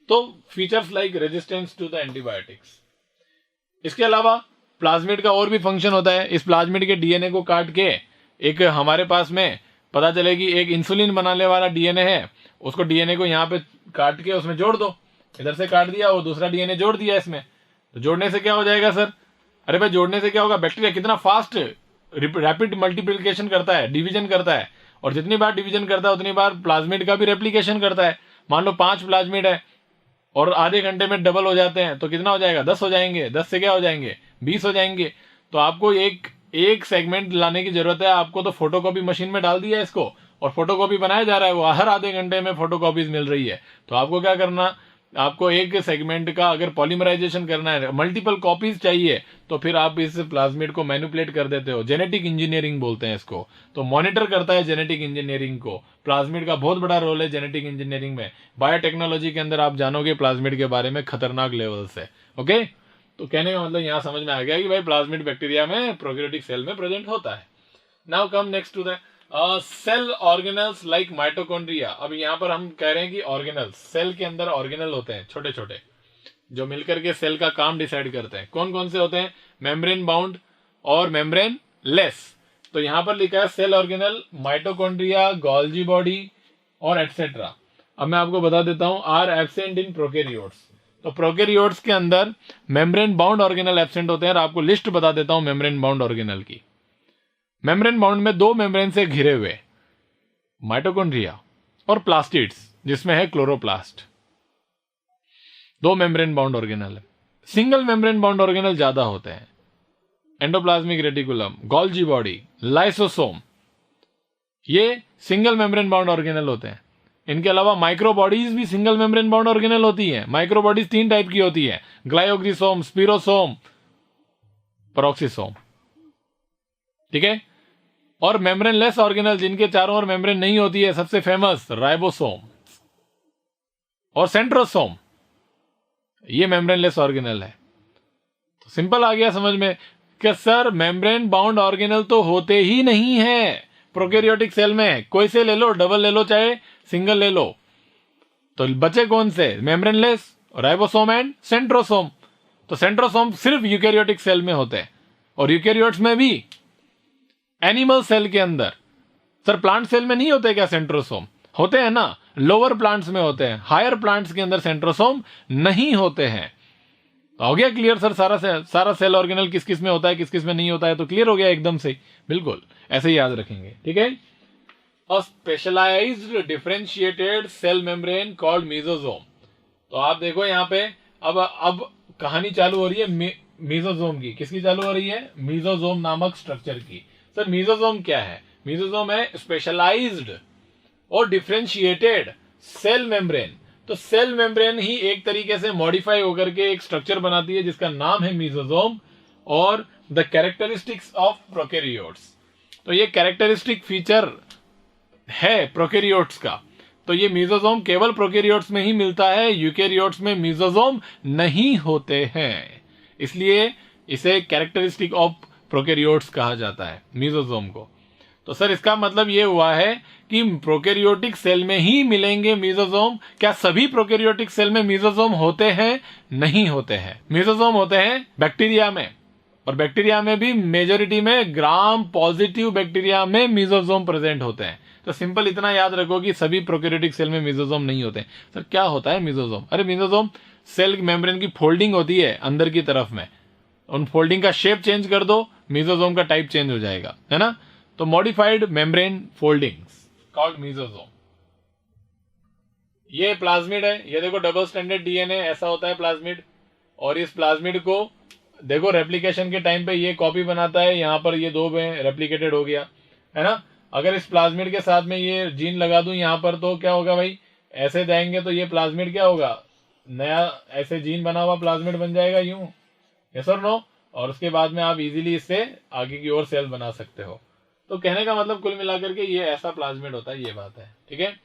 तो features like resistance to the antibiotics. इसके अलावा प्लाज्मिड का और भी फंक्शन होता है। इस प्लाज्मिड के डीएनए को काट के एक हमारे पास में पता चले कि एक इंसुलिन बनाने वाला डीएनए है, उसको डीएनए को यहाँ पे काट के उसमें जोड़ दो। इधर से काट दिया, वो दूसरा डीएनए जोड़ दिया इसमें, तो जोड़ने से क्या हो जाएगा सर? अरे भाई जोड़ने से क्या होगा? बैक्टीरिया कितना फास्ट रैपिड मल्टीप्लिकेशन करता है, डिवीजन करता है, और जितनी बार डिवीजन करता है उतनी बार प्लाज्मिड का भी रेप्लिकेशन करता है। मान लो 5 प्लाज्मिड है और आधे घंटे में डबल हो जाते हैं, तो कितना हो जाएगा? 10 हो जाएंगे। 10 से क्या हो जाएंगे? 20 हो जाएंगे। तो आपको एक सेगमेंट लाने की जरूरत है। आपको तो फोटोकॉपी मशीन में डाल दिया इसको, और फोटोकॉपी बनाया जा रहा है, वो हर आधे घंटे में फोटोकॉपीज मिल रही है। तो आपको क्या करना? आपको एक सेगमेंट का अगर पॉलीमराइजेशन करना है, मल्टीपल कॉपीज चाहिए, तो फिर आप इस प्लाज्मिड को मैनिपुलेट कर देते हो। जेनेटिक इंजीनियरिंग बोलते हैं इसको। तो मॉनिटर करता है जेनेटिक इंजीनियरिंग को। प्लाज्मिड का बहुत बड़ा रोल है जेनेटिक इंजीनियरिंग में। बायोटेक्नोलॉजी के अंदर आप जानोगे प्लाज्मिड के बारे में खतरनाक लेवल से। ओके, तो कहने का मतलब यहां समझ में आ गया कि भाई प्लाज्मिड बैक्टीरिया में प्रोकैरियोटिक सेल में प्रेजेंट होता है। Now come next to the cell organelles like mitochondria. अब यहाँ पर हम कह रहे हैं कि ऑर्गेनल्स, सेल के अंदर ऑर्गेनल होते हैं छोटे छोटे, जो मिलकर के सेल का काम डिसाइड करते हैं। कौन कौन से होते हैं? मेम्ब्रेन बाउंड और मेम्ब्रेन लेस। तो यहां पर लिखा है cell organelle, mitochondria, Golgi body और एटसेट्रा। अब मैं आपको बता देता हूं, आर एब्सेंट इन प्रोकैरियोट्स। तो प्रोकैरियोट्स के अंदर मेम्ब्रेन बाउंड ऑर्गेनल एब्सेंट होते हैं, और आपको लिस्ट बता देता हूं मेम्ब्रेन बाउंड ऑर्गेनल की। मेम्ब्रेन बाउंड में 2 मेम्ब्रेन से घिरे हुए, माइटोकॉन्ड्रिया और प्लास्टिड्स, जिसमें है क्लोरोप्लास्ट। 2 मेम्ब्रेन बाउंड ऑर्गेनल है। सिंगल मेम्ब्रेन बाउंड ऑर्गेनल ज्यादा होते हैं, endoplasmic reticulum, Golgi body, lysosome, ये सिंगल मेम्ब्रेन बाउंड ऑर्गेनल होते हैं। इनके अलावा माइक्रो बॉडीज भी सिंगल मेम्ब्रेन बाउंड ऑर्गेनल होती है। माइक्रो बॉडीज 3 टाइप की होती है, ग्लाइओक्सिसोम, स्पिरोसोम, पेरोक्सिसोम, ठीक है? और मेम्ब्रेन लेस ऑर्गेनल, जिनके चारों ओर मेम्ब्रेन नहीं होती है, सबसे फेमस राइबोसोम और सेंट्रोसोम, ये मेम्ब्रेन लेस ऑर्गेनल है। तो सिंपल आ गया समझ में कि सर मेम्ब्रेन बाउंड ऑर्गेनल तो होते ही नहीं है प्रोकैरियोटिक सेल में। कोई से ले लो, डबल ले लो चाहे सिंगल ले लो, तो बचे कौन से? Membrane less, ribosome and centrosome. तो सेंट्रोसोम सिर्फ यूकैरियोटिक सेल में होते हैं, और यूकैरियोट्स में भी एनिमल सेल के अंदर। सर प्लांट सेल में नहीं होते क्या सेंट्रोसोम? होते हैं ना, लोअर प्लांट्स में होते हैं, हायर प्लांट्स के अंदर सेंट्रोसोम नहीं होते हैं। तो हो गया क्लियर सर? सारा सेल ऑर्गेनल किस किस में होता है, किस किस में नहीं होता है, तो क्लियर हो गया एकदम से। बिल्कुल ऐसे ही याद रखेंगे, ठीक है? A specialised differentiated cell membrane called mesosome. तो आप देखो यहाँ पे अब कहानी चालू हो रही है मीजोसोम की। किसकी चालू हो रही है? मीजोसोम नामक स्ट्रक्चर की। सर मीजोसोम क्या है? मीजोसोम है स्पेशलाइज्ड और डिफरेंशिएटेड सेल मेम्ब्रेन तो सेल मेम्ब्रेन ही एक तरीके से मॉडिफाई होकर के एक स्ट्रक्चर बनाती है जिसका नाम है मेसोसोम और द कैरेक्टरिस्टिक्स ऑफ प्रोकैरियोट्स। तो ये कैरेक्टरिस्टिक फीचर है प्रोकैरियोट्स का। तो ये मेसोसोम केवल प्रोकैरियोट्स में ही मिलता है, यूकैरियोट्स में मेसोसोम नहीं होते हैं, इसलिए इसे कैरेक्टरिस्टिक ऑफ प्रोकैरियोट्स कहा जाता है मेसोसोम को। तो सर इसका मतलब ये हुआ है कि प्रोकैरियोटिक सेल में ही मिलेंगे मेसोसोम। क्या सभी प्रोकैरियोटिक सेल में मेसोसोम होते हैं? नहीं होते हैं। मेसोसोम होते हैं बैक्टीरिया में, और बैक्टीरिया में भी मेजोरिटी में ग्राम पॉजिटिव बैक्टीरिया में मेसोसोम प्रेजेंट होते हैं। तो सिंपल इतना याद रखो कि सभी प्रोकैरियोटिक सेल में मेसोसोम नहीं होते हैं। सर क्या होता है मेसोसोम? अरे मेसोसोम सेल मेम्ब्रेन की फोल्डिंग होती है अंदर की तरफ में, उन फोल्डिंग का शेप चेंज कर दो, मेसोसोम का टाइप चेंज हो जाएगा, है ना। तो modified membrane foldings called mesosome. ये प्लाज्मिड है, ये देखो डबल स्टैंडर्ड डीएनए ऐसा होता है प्लाज्मिड, और इस प्लाज्मिड को देखो रेप्लिकेशन के टाइम पे ये कॉपी बनाता है, यहां पर ये दो में रेप्लिकेटेड हो गया, है ना। अगर इस प्लाज्मिड के साथ में ये जीन लगा दूं यहां पर, तो क्या होगा भाई, ऐसे जाएंगे तो ये प्लाज्मिड क्या होगा, नया ऐसे जीन बना हुआ प्लाज्मिड बन जाएगा यूं, यस और नो। और उसके बाद में आप इजीली इससे आगे की ओर सेल बना सकते हो। तो कहने का मतलब कुल मिलाकर के ये ऐसा प्लाज्मिड होता है, ये बात है, ठीक है।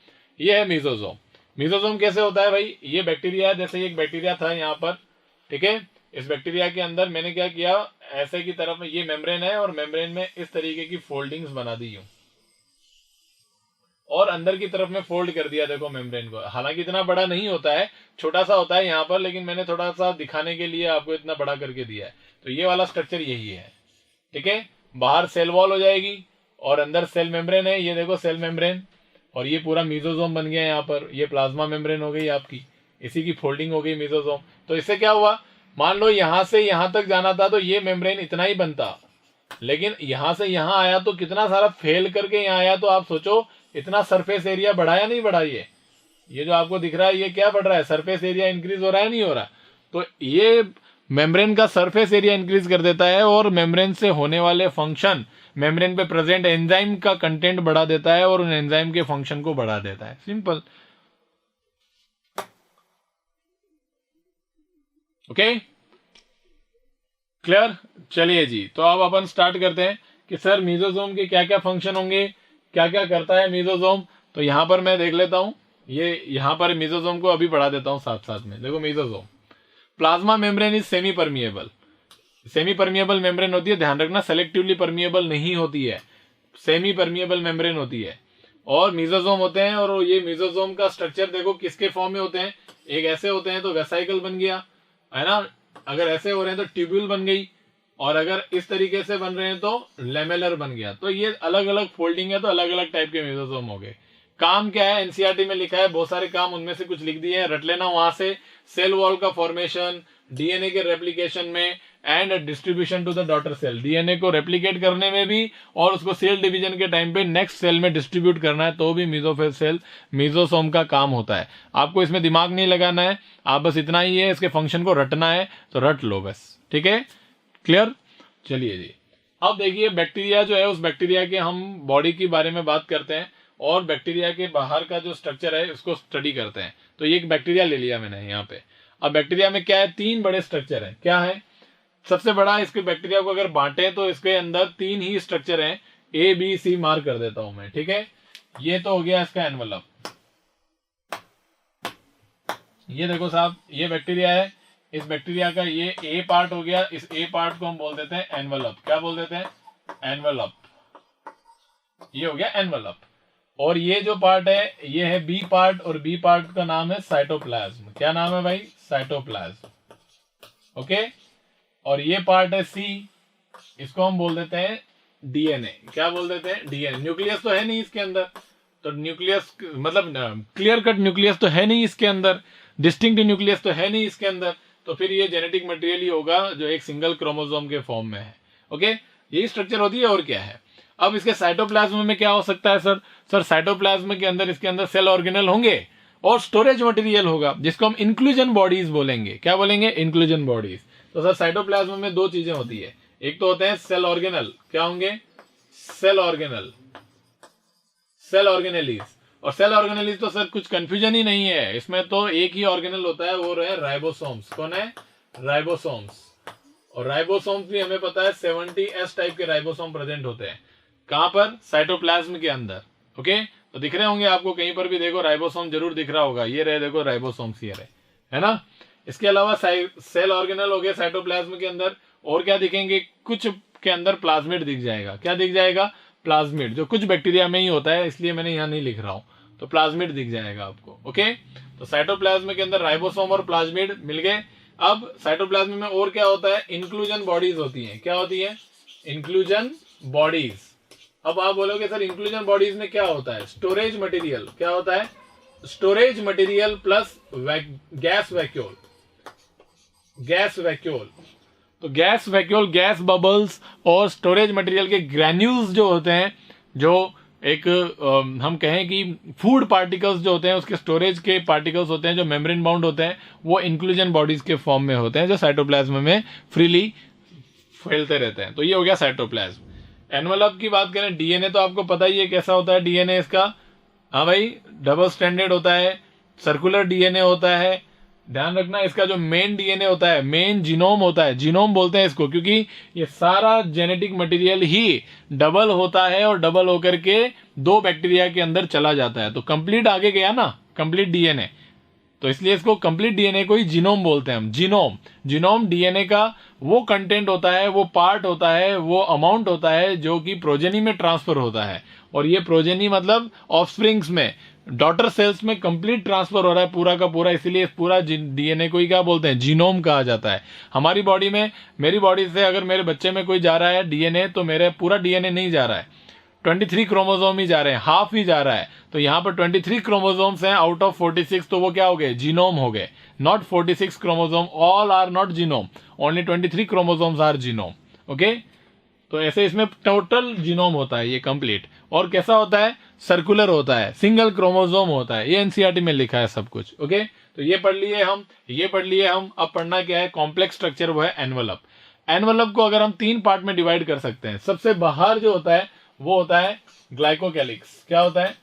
ये है मेसोसोम। मेसोसोम कैसे होता है भाई, ये बैक्टीरिया, जैसे एक बैक्टीरिया था यहाँ पर, ठीक है। इस बैक्टीरिया के अंदर मैंने क्या किया, ऐसे की तरफ में ये मेम्ब्रेन है और मेम्ब्रेन में इस तरीके की फोल्डिंग्स बना दी यूं, और अंदर की तरफ में फोल्ड कर दिया देखो मेम्ब्रेन को। हालांकि इतना बड़ा नहीं होता है, छोटा सा होता है यहाँ पर, लेकिन मैंने थोड़ा सा दिखाने के लिए आपको इतना बड़ा करके दिया है। तो ये वाला स्ट्रक्चर यही है, ठीक है। बाहर सेल वॉल हो जाएगी और अंदर सेल मेम्ब्रेन है, ये देखो सेल मेम्ब्रेन, और ये पूरा मेसोसोम बन गया यहाँ पर। ये प्लाज्मा मेम्ब्रेन हो गई आपकी, इसी की फोल्डिंग हो गई मेसोसोम। तो इससे क्या हुआ, मान लो यहां से यहां तक जाना था तो ये मेम्ब्रेन इतना ही बनता, लेकिन यहां से यहां आया तो कितना सारा फेल करके यहां आया। तो आप सोचो इतना सरफेस एरिया बढ़ाया नहीं बढ़ा, ये जो आपको दिख रहा है ये क्या बढ़ रहा है, सरफेस एरिया इंक्रीज हो रहा है नहीं हो रहा। तो ये मेम्ब्रेन का सरफेस एरिया इंक्रीज कर देता है, और मेम्ब्रेन से होने वाले फंक्शन, मेम्ब्रेन पे प्रेजेंट एंजाइम का कंटेंट बढ़ा देता है और उन एंजाइम के फंक्शन को बढ़ा देता है। Simple, okay, clear. चलिए जी, तो अब अपन स्टार्ट करते हैं कि सर मेसोसोम के क्या क्या फंक्शन होंगे, क्या क्या करता है मेसोसोम। तो यहां पर मैं देख लेता हूं, ये यहां पर मेसोसोम को अभी बढ़ा देता हूं साथ साथ में। देखो mesosome, plasma membrane is semi permeable. Semi permeable membrane होती है, ध्यान रखना, सेलेक्टिवली परमिएबल नहीं होती है, सेमी परमिएबल मेम्ब्रेन होती है। और मेसोसोम होते हैं, और ये मेसोसोम का स्ट्रक्चर देखो किसके फॉर्म में होते हैं, एक ऐसे होते हैं तो वेसाइकल बन गया, है ना। अगर ऐसे हो रहे हैं तो ट्यूब्यूल बन गई, और अगर इस तरीके से बन रहे हैं तो लेमेलर बन गया। तो ये अलग अलग फोल्डिंग है, तो अलग अलग टाइप के मेसोसोम हो गए। काम क्या है, एनसीईआरटी में लिखा है बहुत सारे काम, उनमें से कुछ लिख दिए हैं, रट लेना वहां से। सेल वॉल का फॉर्मेशन, डीएनए के रेप्लिकेशन में, and distribution to the daughter cell, DNA को रेप्लिकेट करने में भी, और उसको सेल डिवीजन के टाइम पे नेक्स्ट सेल में डिस्ट्रीब्यूट करना है, तो भी मेसोफेज सेल मेसोसोम का काम होता है। आपको इसमें दिमाग नहीं लगाना है, आप बस इतना ही है, इसके फंक्शन को रटना है, तो रट लो बस, ठीक है, क्लियर। चलिए जी, अब देखिए बैक्टीरिया जो है, उस बैक्टीरिया के हम बॉडी के बारे में बात करते हैं, और बैक्टीरिया के बाहर का जो स्ट्रक्चर है उसको स्टडी करते हैं। तो ये एक बैक्टीरिया ले लिया मैंने यहाँ पे। अब बैक्टीरिया में क्या है, तीन बड़े स्ट्रक्चर है। क्या है, सबसे बड़ा, इसके बैक्टीरिया को अगर बांटे तो इसके अंदर तीन ही स्ट्रक्चर हैं, ए बी सी मार्क कर देता हूं मैं, ठीक है। ये तो हो गया इसका एनवलप, ये देखो साहब, ये बैक्टीरिया है, इस बैक्टीरिया का ये ए पार्ट हो गया, इस ए पार्ट को हम बोल देते हैं एनवलप। क्या बोल देते हैं, एनवलप, ये हो गया एनवलप। और ये जो पार्ट है ये है बी पार्ट, और बी पार्ट का नाम है साइटोप्लाज्म। क्या नाम है भाई, साइटोप्लाज्म, ओके। और ये पार्ट है सी, इसको हम बोल देते हैं डीएनए। क्या बोल देते हैं, डीएनए। न्यूक्लियस तो है नहीं इसके अंदर, तो न्यूक्लियस मतलब क्लियर कट न्यूक्लियस तो है नहीं इसके अंदर, डिस्टिंक्ट न्यूक्लियस तो है नहीं इसके अंदर, तो फिर ये जेनेटिक मटेरियल ही होगा जो एक सिंगल क्रोमोसोम के फॉर्म में है, ओके। यही स्ट्रक्चर होती है, और क्या है। अब इसके साइटोप्लाज्म में क्या हो सकता है सर साइटोप्लाज्म के अंदर, इसके अंदर सेल ऑर्गेनल होंगे और स्टोरेज मटेरियल होगा, जिसको हम इंक्लूजन बॉडीज बोलेंगे। क्या बोलेंगे, इंक्लूजन बॉडीज। तो सर साइटोप्लाज्म में दो चीजें होती है, एक तो होते हैं सेल ऑर्गेनल, क्या होंगे, सेल ऑर्गेनल, सेल ऑर्गेनेलीज, और सेल ऑर्गेनेल तो सर कुछ कंफ्यूजन ही नहीं है, इसमें तो एक ही ऑर्गेनल होता है, वो है राइबोसोम्स। कौन है? राइबोसोम्स। और राइबोसोम्स भी हमें पता है 70S टाइप के राइबोसोम प्रेजेंट होते हैं। कहां पर? साइटोप्लाज्म के अंदर। ओके, तो दिख रहे होंगे आपको कहीं पर भी, देखो राइबोसोम जरूर दिख रहा होगा, ये रहे देखो राइबोसोम्स, ये रहे, है ना। इसके अलावा सेल ऑर्गेनल हो गए साइटोप्लाज्म के अंदर, और क्या दिखेंगे? कुछ के अंदर प्लाज्मिड दिख जाएगा। क्या दिख जाएगा? प्लाज्मिड, जो कुछ बैक्टीरिया में ही होता है, इसलिए मैंने यहां नहीं लिख रहा हूं, तो प्लाज्मिड दिख जाएगा आपको। ओके, तो साइटोप्लाज्म के अंदर राइबोसोम और प्लाज्मिड मिल गए। अब साइटोप्लाज्म में और क्या होता है? इंक्लूजन बॉडीज होती हैं। क्या होती है? Inclusion bodies. अब आप बोलोगे सर इंक्लूजन बॉडीज में क्या होता है? Storage material. क्या होता है? Storage material plus gas vacuole. Gas vacuole, तो गैस वैक्यूल, गैस बबल्स और स्टोरेज मटेरियल के ग्रैन्यूल्स जो होते हैं, जो एक हम कहें कि फूड पार्टिकल्स जो होते हैं, उसके स्टोरेज के पार्टिकल्स होते हैं जो मेम्ब्रेन बाउंड होते हैं, वो इंक्लूजन बॉडीज के फॉर्म में होते हैं, जो साइटोप्लाज्म में फ्रीली फैलते रहते हैं। तो ये हो गया साइटोप्लाज्म। एनवेलप की बात करें, डीएनए तो आपको पता ही है कैसा होता है डीएनए इसका। हाँ भाई, डबल स्टैंडर्ड होता है, सर्कुलर डीएनए होता है। ध्यान रखना, इसका जो मेन डीएनए होता है, मेन जीनोम होता है, जीनोम बोलते हैं इसको, क्योंकि ये सारा जेनेटिक मटेरियल ही डबल होता है और डबल होकर के 2 बैक्टीरिया के अंदर चला जाता है, तो कंप्लीट आगे गया ना, कंप्लीट डीएनए, तो इसलिए इसको कंप्लीट डीएनए को ही जीनोम बोलते हैं हम। जीनोम, जीनोम डीएनए का वो कंटेंट होता है, वो पार्ट होता है, वो अमाउंट होता है जो कि प्रोजेनी में ट्रांसफर होता है, और ये प्रोजेनी मतलब ऑफस्प्रिंग्स में, डॉटर सेल्स में कंप्लीट ट्रांसफर हो रहा है पूरा का पूरा, इसीलिए इस पूरा डीएनए को ही क्या बोलते हैं? जीनोम कहा जाता है। हमारी बॉडी में, मेरी बॉडी से अगर मेरे बच्चे में कोई जा रहा है डीएनए, तो मेरे पूरा डीएनए नहीं जा रहा है, 23 क्रोमोसोम ही जा रहे हैं, हाफ ही जा रहा है। तो यहाँ पर 23 क्रोमोसोम्स हैं आउट ऑफ 46, तो वो क्या हो गए? जीनोम हो गए। Not 46 chromosome, all are not genome, only 23 chromosomes are genome. Okay, तो ऐसे इसमें टोटल जीनोम होता है ये कंप्लीट। और कैसा होता है? सर्कुलर होता है, सिंगल क्रोमोसोम होता है, ये एनसीईआरटी में लिखा है सब कुछ। ओके, तो ये पढ़ लिए हम, ये पढ़ लिए हम। अब पढ़ना क्या है? कॉम्प्लेक्स स्ट्रक्चर, वो है एनवेलप। एनवेलप को अगर हम 3 पार्ट में डिवाइड कर सकते हैं। सबसे बाहर जो होता है वो होता है ग्लाइकोकैलिक्स। क्या होता है?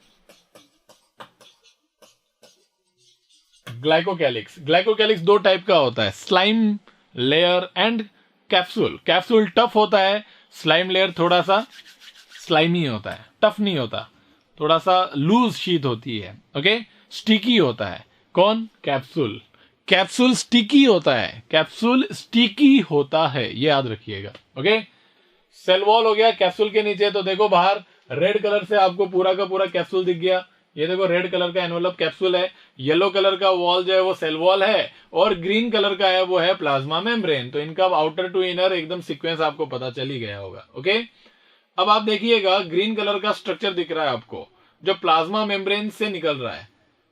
ग्लाइकोकैलिक्स। ग्लाइकोकैलिक्स 2 टाइप का होता है, slime layer and capsule. Capsule tough होता है, स्लाइम लेयर थोड़ा सा स्लाइमी होता है, टफ नहीं होता, थोड़ा सा लूज शीट होती है। ओके, स्टिकी होता है। कौन? कैप्सूल। कैप्सूल स्टिकी होता है, कैप्सूल स्टिकी होता है, ये याद रखिएगा। ओके, सेल वॉल हो गया कैप्सूल के नीचे, तो देखो बाहर रेड कलर से आपको पूरा का पूरा कैप्सूल दिख गया। ये देखो रेड कलर का एनवेलप कैप्सूल है, येलो कलर का वॉल जो है वो सेल वॉल है, और ग्रीन कलर का है वो है प्लाज्मा मेम्ब्रेन। तो इनका आउटर टू इनर एकदम सीक्वेंस आपको पता चल ही गया होगा। ओके, अब आप देखिएगा ग्रीन कलर का स्ट्रक्चर दिख रहा है आपको, जो प्लाज्मा मेम्ब्रेन से निकल रहा है,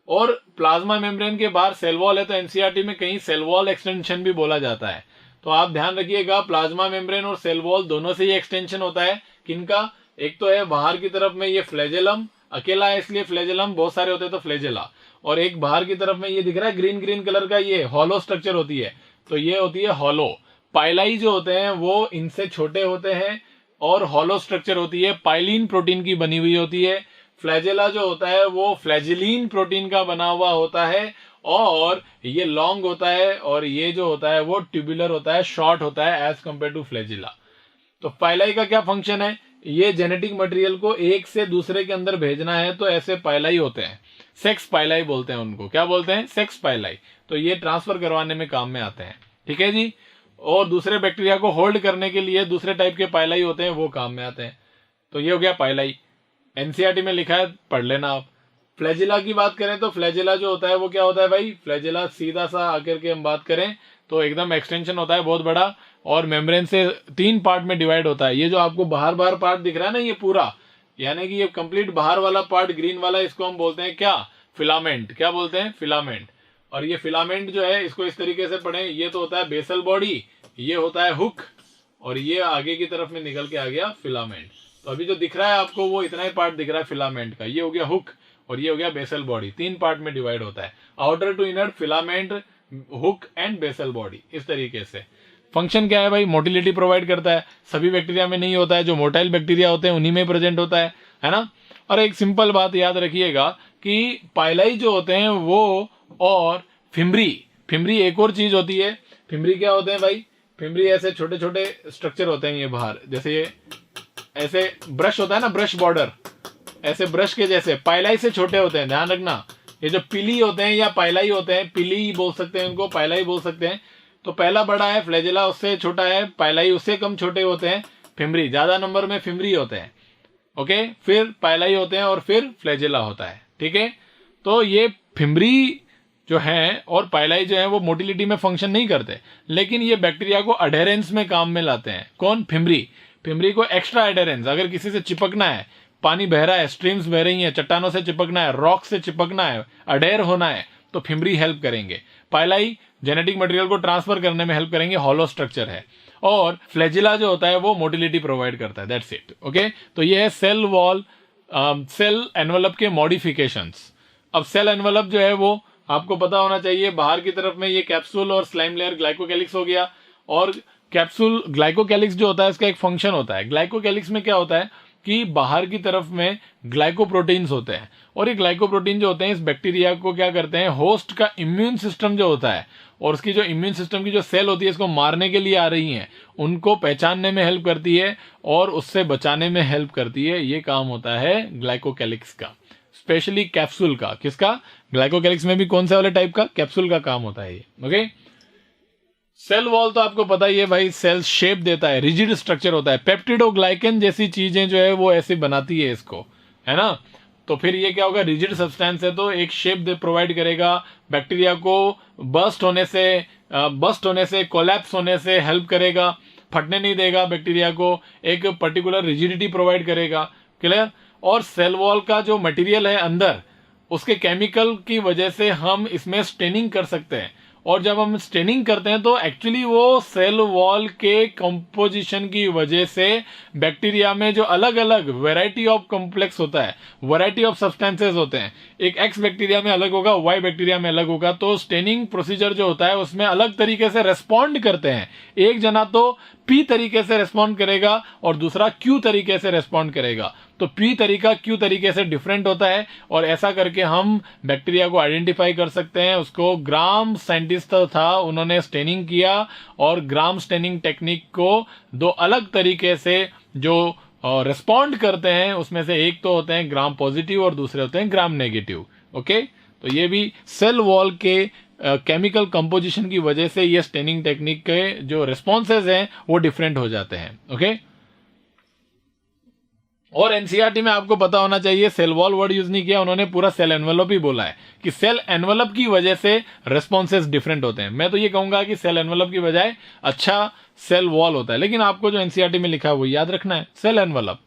और प्लाज्मा मेम्ब्रेन के बाहर सेल वॉल है, तो एनसीईआरटी में कहीं सेल वॉल एक्सटेंशन भी बोला जाता है। तो आप ध्यान रखिएगा, प्लाज्मा मेम्ब्रेन और सेल वॉल दोनों से ही एक्सटेंशन होता है। किनका? एक तो है बाहर की तरफ में ये फ्लैजेलम, अकेला है इसलिए फ्लैजेलम, बहुत सारे होते हैं तो फ्लैजेला, और एक बाहर की तरफ में ये दिख रहा है ग्रीन ग्रीन कलर का, ये हॉलो स्ट्रक्चर होती है, तो ये होती है हॉलो। पाइलाई जो होते हैं वो इनसे छोटे होते हैं, और हॉलो स्ट्रक्चर होती है पाइलिन प्रोटीन की बनी हुई होती है। फ्लैजेला जो होता है वो फ्लैजिलीन प्रोटीन का बना हुआ होता है, और ये लॉन्ग होता है, और ये जो होता है वो ट्यूबुलर होता है, शॉर्ट होता है एज कंपेयर टू फ्लैजिला। तो पाइलाई का क्या फंक्शन है? ये जेनेटिक मटेरियल को एक से दूसरे के अंदर भेजना है, तो ऐसे पाइलाई होते हैं, सेक्स पाइलाई बोलते हैं उनको। क्या बोलते हैं? सेक्स पाइलाई। तो ये ट्रांसफर करवाने में काम में आते हैं। ठीक है जी, और दूसरे बैक्टीरिया को होल्ड करने के लिए दूसरे टाइप के पाइलाई होते हैं, वो काम में आते हैं। तो ये हो गया पाइलाई, एनसीईआरटी में लिखा है, पढ़ लेना आप। फ्लैजिला की बात करें तो फ्लैजिला जो होता है वो क्या होता है भाई? फ्लैजिला सीधा सा आकर के हम बात करें तो एकदम एक्सटेंशन होता है बहुत बड़ा, और मेम्ब्रेन से 3 पार्ट में डिवाइड होता है। ये जो आपको बाहर बाहर पार्ट दिख रहा है ना, ये पूरा, यानी कि ये कंप्लीट बाहर वाला पार्ट ग्रीन वाला, इसको हम बोलते हैं क्या? फिलामेंट। क्या बोलते हैं? फिलामेंट। और ये फिलामेंट जो है, इसको इस तरीके से पढ़ें, ये तो होता है बेसल बॉडी, ये होता है हुक, और ये आगे की तरफ में निकल के आ गया फिलामेंट। तो अभी जो दिख रहा है आपको वो इतना ही पार्ट दिख रहा है फिलामेंट का, ये हो गया हुक, और ये हो गया बेसल बॉडी। 3 पार्ट में डिवाइड होता है, outer to inner, filament, hook and basal body. इस तरीके से फंक्शन क्या है भाई? मोटिलिटी प्रोवाइड करता है। सभी बैक्टीरिया में नहीं होता है, जो मोटाइल बैक्टीरिया होते हैं उन्हीं में प्रेजेंट होता है ना। और एक सिंपल बात याद रखिएगा कि पाइलाई जो होते हैं वो, और फिमरी एक और चीज होती है। फिमरी क्या होते हैं भाई? फिमरी ऐसे छोटे छोटे स्ट्रक्चर होते हैं, ये बाहर जैसे ये ऐसे ब्रश होता है ना, ब्रश बॉर्डर, ऐसे ब्रश के जैसे, पाइलाई से छोटे होते हैं, ध्यान रखना। ये जो पिली होते हैं या पाइलाई होते हैं, पिली बोल सकते हैं उनको, पाइलाई बोल सकते हैं। तो पहला बड़ा है, फ्लैजेला उससे छोटा है, पाइलाई उससे कम छोटे होते हैं, फिमरी ज्यादा नंबर में फिमरी होते हैं। ओके, फिर पाइलाई होते हैं और फिर फ्लैजेला होता है। ठीक है, तो ये फिमरी जो है और पाइलाई जो है वो मोटिलिटी में फंक्शन नहीं करते, लेकिन ये बैक्टीरिया को अडेरेंस में काम में लाते हैं। कौन? फिमरी को एक्स्ट्रा एडेरेंस, अगर किसी से चिपकना है, पानी बह रहा है, स्ट्रीम्स बह रही हैं, चट्टानों से चिपकना है, रॉक से चिपकना है, अडेर होना है, तो फिमरी हेल्प करेंगे। पाइलाई जेनेटिक मटेरियल को ट्रांसफर करने में हेल्प करेंगे, हॉलो स्ट्रक्चर है। और फ्लैजिला जो होता है वो मोटिलिटी प्रोवाइड करता है, दैट्स इट। ओके, तो ये है सेल वॉल, सेल एनवेलप के मॉडिफिकेशंस। अब सेल एनवेलप जो है वो आपको पता होना चाहिए, बाहर की तरफ में ये कैप्सूल और स्लाइम लेयर ग्लाइकोकैलिक्स हो गया। और कैप्सूल ग्लाइकोकैलिक्स जो होता है इसका एक फंक्शन होता है। ग्लाइकोकैलिक्स में क्या होता है कि बाहर की तरफ में ग्लाइकोप्रोटीन्स होते हैं, और ये ग्लाइकोप्रोटीन जो होते हैं इस बैक्टीरिया को क्या करते हैं, होस्ट का इम्यून सिस्टम जो होता है और उसकी जो इम्यून सिस्टम की जो सेल होती है इसको मारने के लिए आ रही हैं, उनको पहचानने में हेल्प करती है और उससे बचाने में हेल्प करती है। ये काम होता है ग्लाइकोकैलिक्स का, स्पेशली कैप्सूल का। किसका? ग्लाइकोकैलिक्स में भी कौन से वाले टाइप का? कैप्सूल का काम होता है ये। ओके, सेल वॉल तो आपको पता ही है भाई, सेल शेप देता है, रिजिड स्ट्रक्चर होता है, पेप्टिडोग्लाइकन जैसी चीजें जो है वो ऐसे बनाती है इसको, है ना। तो फिर ये क्या होगा, रिजिड सब्सटेंस है तो एक शेप प्रोवाइड करेगा, बैक्टीरिया को बस्ट होने से कोलैप्स होने से हेल्प करेगा, फटने नहीं देगा बैक्टीरिया को, एक पर्टिकुलर रिजिडिटी प्रोवाइड करेगा। क्लियर? और सेल वॉल का जो मटेरियल है अंदर, उसके केमिकल की वजह से हम इसमें स्टेनिंग कर सकते हैं, और जब हम स्टेनिंग करते हैं तो एक्चुअली वो सेल वॉल के कंपोजिशन की वजह से बैक्टीरिया में जो अलग अलग वैरायटी ऑफ कॉम्प्लेक्स होता है, वैरायटी ऑफ सब्सटेंसेस होते हैं, एक एक्स बैक्टीरिया में अलग होगा, वाई बैक्टीरिया में अलग होगा, तो स्टेनिंग प्रोसीजर जो होता है उसमें अलग तरीके से रेस्पॉन्ड करते हैं। एक जना तो पी तरीके से रेस्पॉन्ड करेगा और दूसरा क्यू तरीके से रेस्पॉन्ड करेगा, तो पी तरीका क्यू तरीके से डिफरेंट होता है, और ऐसा करके हम बैक्टीरिया को आइडेंटिफाई कर सकते हैं। उसको ग्राम साइंटिस्ट था, उन्होंने स्टेनिंग किया, और ग्राम स्टेनिंग टेक्निक को दो अलग तरीके से जो रिस्पॉन्ड करते हैं, उसमें से एक तो होते हैं ग्राम पॉजिटिव और दूसरे होते हैं ग्राम नेगेटिव। ओके, तो ये भी सेल वॉल के केमिकल कंपोजिशन की वजह से ये स्टेनिंग टेक्निक के जो रिस्पॉन्सेज हैं वो डिफरेंट हो जाते हैं। ओके, और एनसीईआरटी में आपको पता होना चाहिए, सेल वॉल वर्ड यूज नहीं किया उन्होंने, पूरा सेल एनवेलप ही बोला है कि सेल एनवेलप की वजह से रेस्पॉन्सेज डिफरेंट होते हैं। मैं तो ये कहूंगा कि सेल एनवेलप की बजाय अच्छा सेल वॉल होता है, लेकिन आपको जो एनसीईआरटी में लिखा है वो याद रखना है, सेल एनवेलप।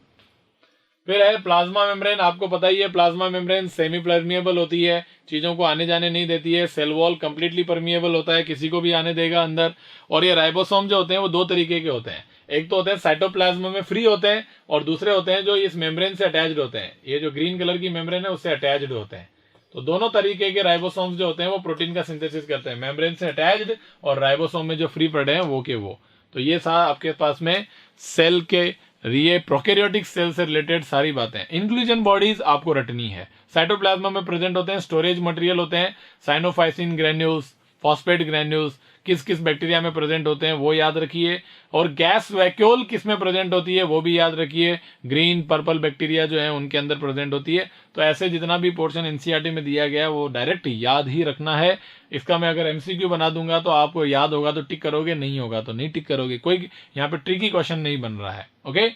फिर है प्लाज्मा मेम्ब्रेन, आपको पता ही है प्लाज्मा मेम्ब्रेन सेमी परमिएबल होती है, चीजों को आने जाने नहीं देती है। सेल वॉल कंप्लीटली परमिएबल होता है, किसी को भी आने देगा अंदर। और ये राइबोसोम जो होते हैं वो दो तरीके के होते हैं, एक तो होते हैं साइटोप्लाज्म में फ्री होते हैं, और दूसरे होते हैं जो इस मेम्ब्रेन से अटैच्ड होते हैं, ये जो ग्रीन कलर की मेम्ब्रेन है उससे अटैच्ड होते हैं। तो दोनों तरीके के राइबोसोम्स जो होते हैं वो प्रोटीन का सिंथेसिस करते हैं, मेम्ब्रेन से अटैच्ड और राइबोसोम में जो फ्री पड़े हैं वो के वो। तो ये सारा आपके पास में सेल के ये प्रोकैरियोटिक सेल से रिलेटेड सारी बातें। इंक्लूजन बॉडीज आपको रटनी है, साइटोप्लाज्म में प्रेजेंट होते हैं, स्टोरेज मटेरियल होते हैं, साइनोफाइसिन ग्रैन्यूल्स, फॉस्फेट ग्रैन्यूल्स किस किस बैक्टीरिया में प्रेजेंट होते हैं वो याद रखिए, और गैस वैक्यूल किस में प्रेजेंट होती है वो भी याद रखिए, ग्रीन पर्पल बैक्टीरिया जो है उनके अंदर प्रेजेंट होती है। तो ऐसे जितना भी पोर्शन एनसीईआरटी में दिया गया है वो डायरेक्ट याद ही रखना है। इसका मैं अगर एमसीक्यू बना दूंगा तो आपको याद होगा तो टिक करोगे, नहीं होगा तो नहीं टिक करोगे, कोई यहाँ पे ट्रिकी क्वेश्चन नहीं बन रहा है। ओके,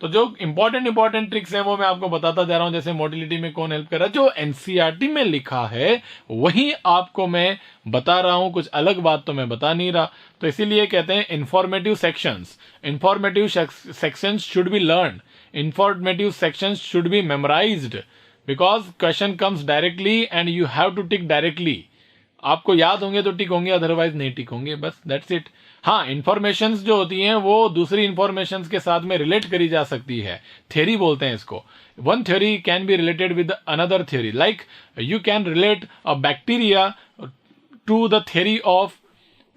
तो जो इंपॉर्टेंट ट्रिक्स हैं वो मैं आपको बताता जा रहा हूं, जैसे मोटिलिटी में कौन हेल्प कर रहा है, जो एनसीईआरटी में लिखा है वही आपको मैं बता रहा हूं, कुछ अलग बात तो मैं बता नहीं रहा। तो इसीलिए कहते हैं informative sections should be learn, informative sections should be memorized, because question comes directly and you have to tick directly. आपको याद होंगे तो टिक होंगे, अदरवाइज नहीं टिक होंगे, बस दैट्स इट। हाँ, इंफॉर्मेशंस जो होती हैं वो दूसरी इंफॉर्मेशंस के साथ में रिलेट करी जा सकती है, थ्योरी बोलते हैं इसको। One theory can be related with another theory, like you can relate a bacteria to the theory of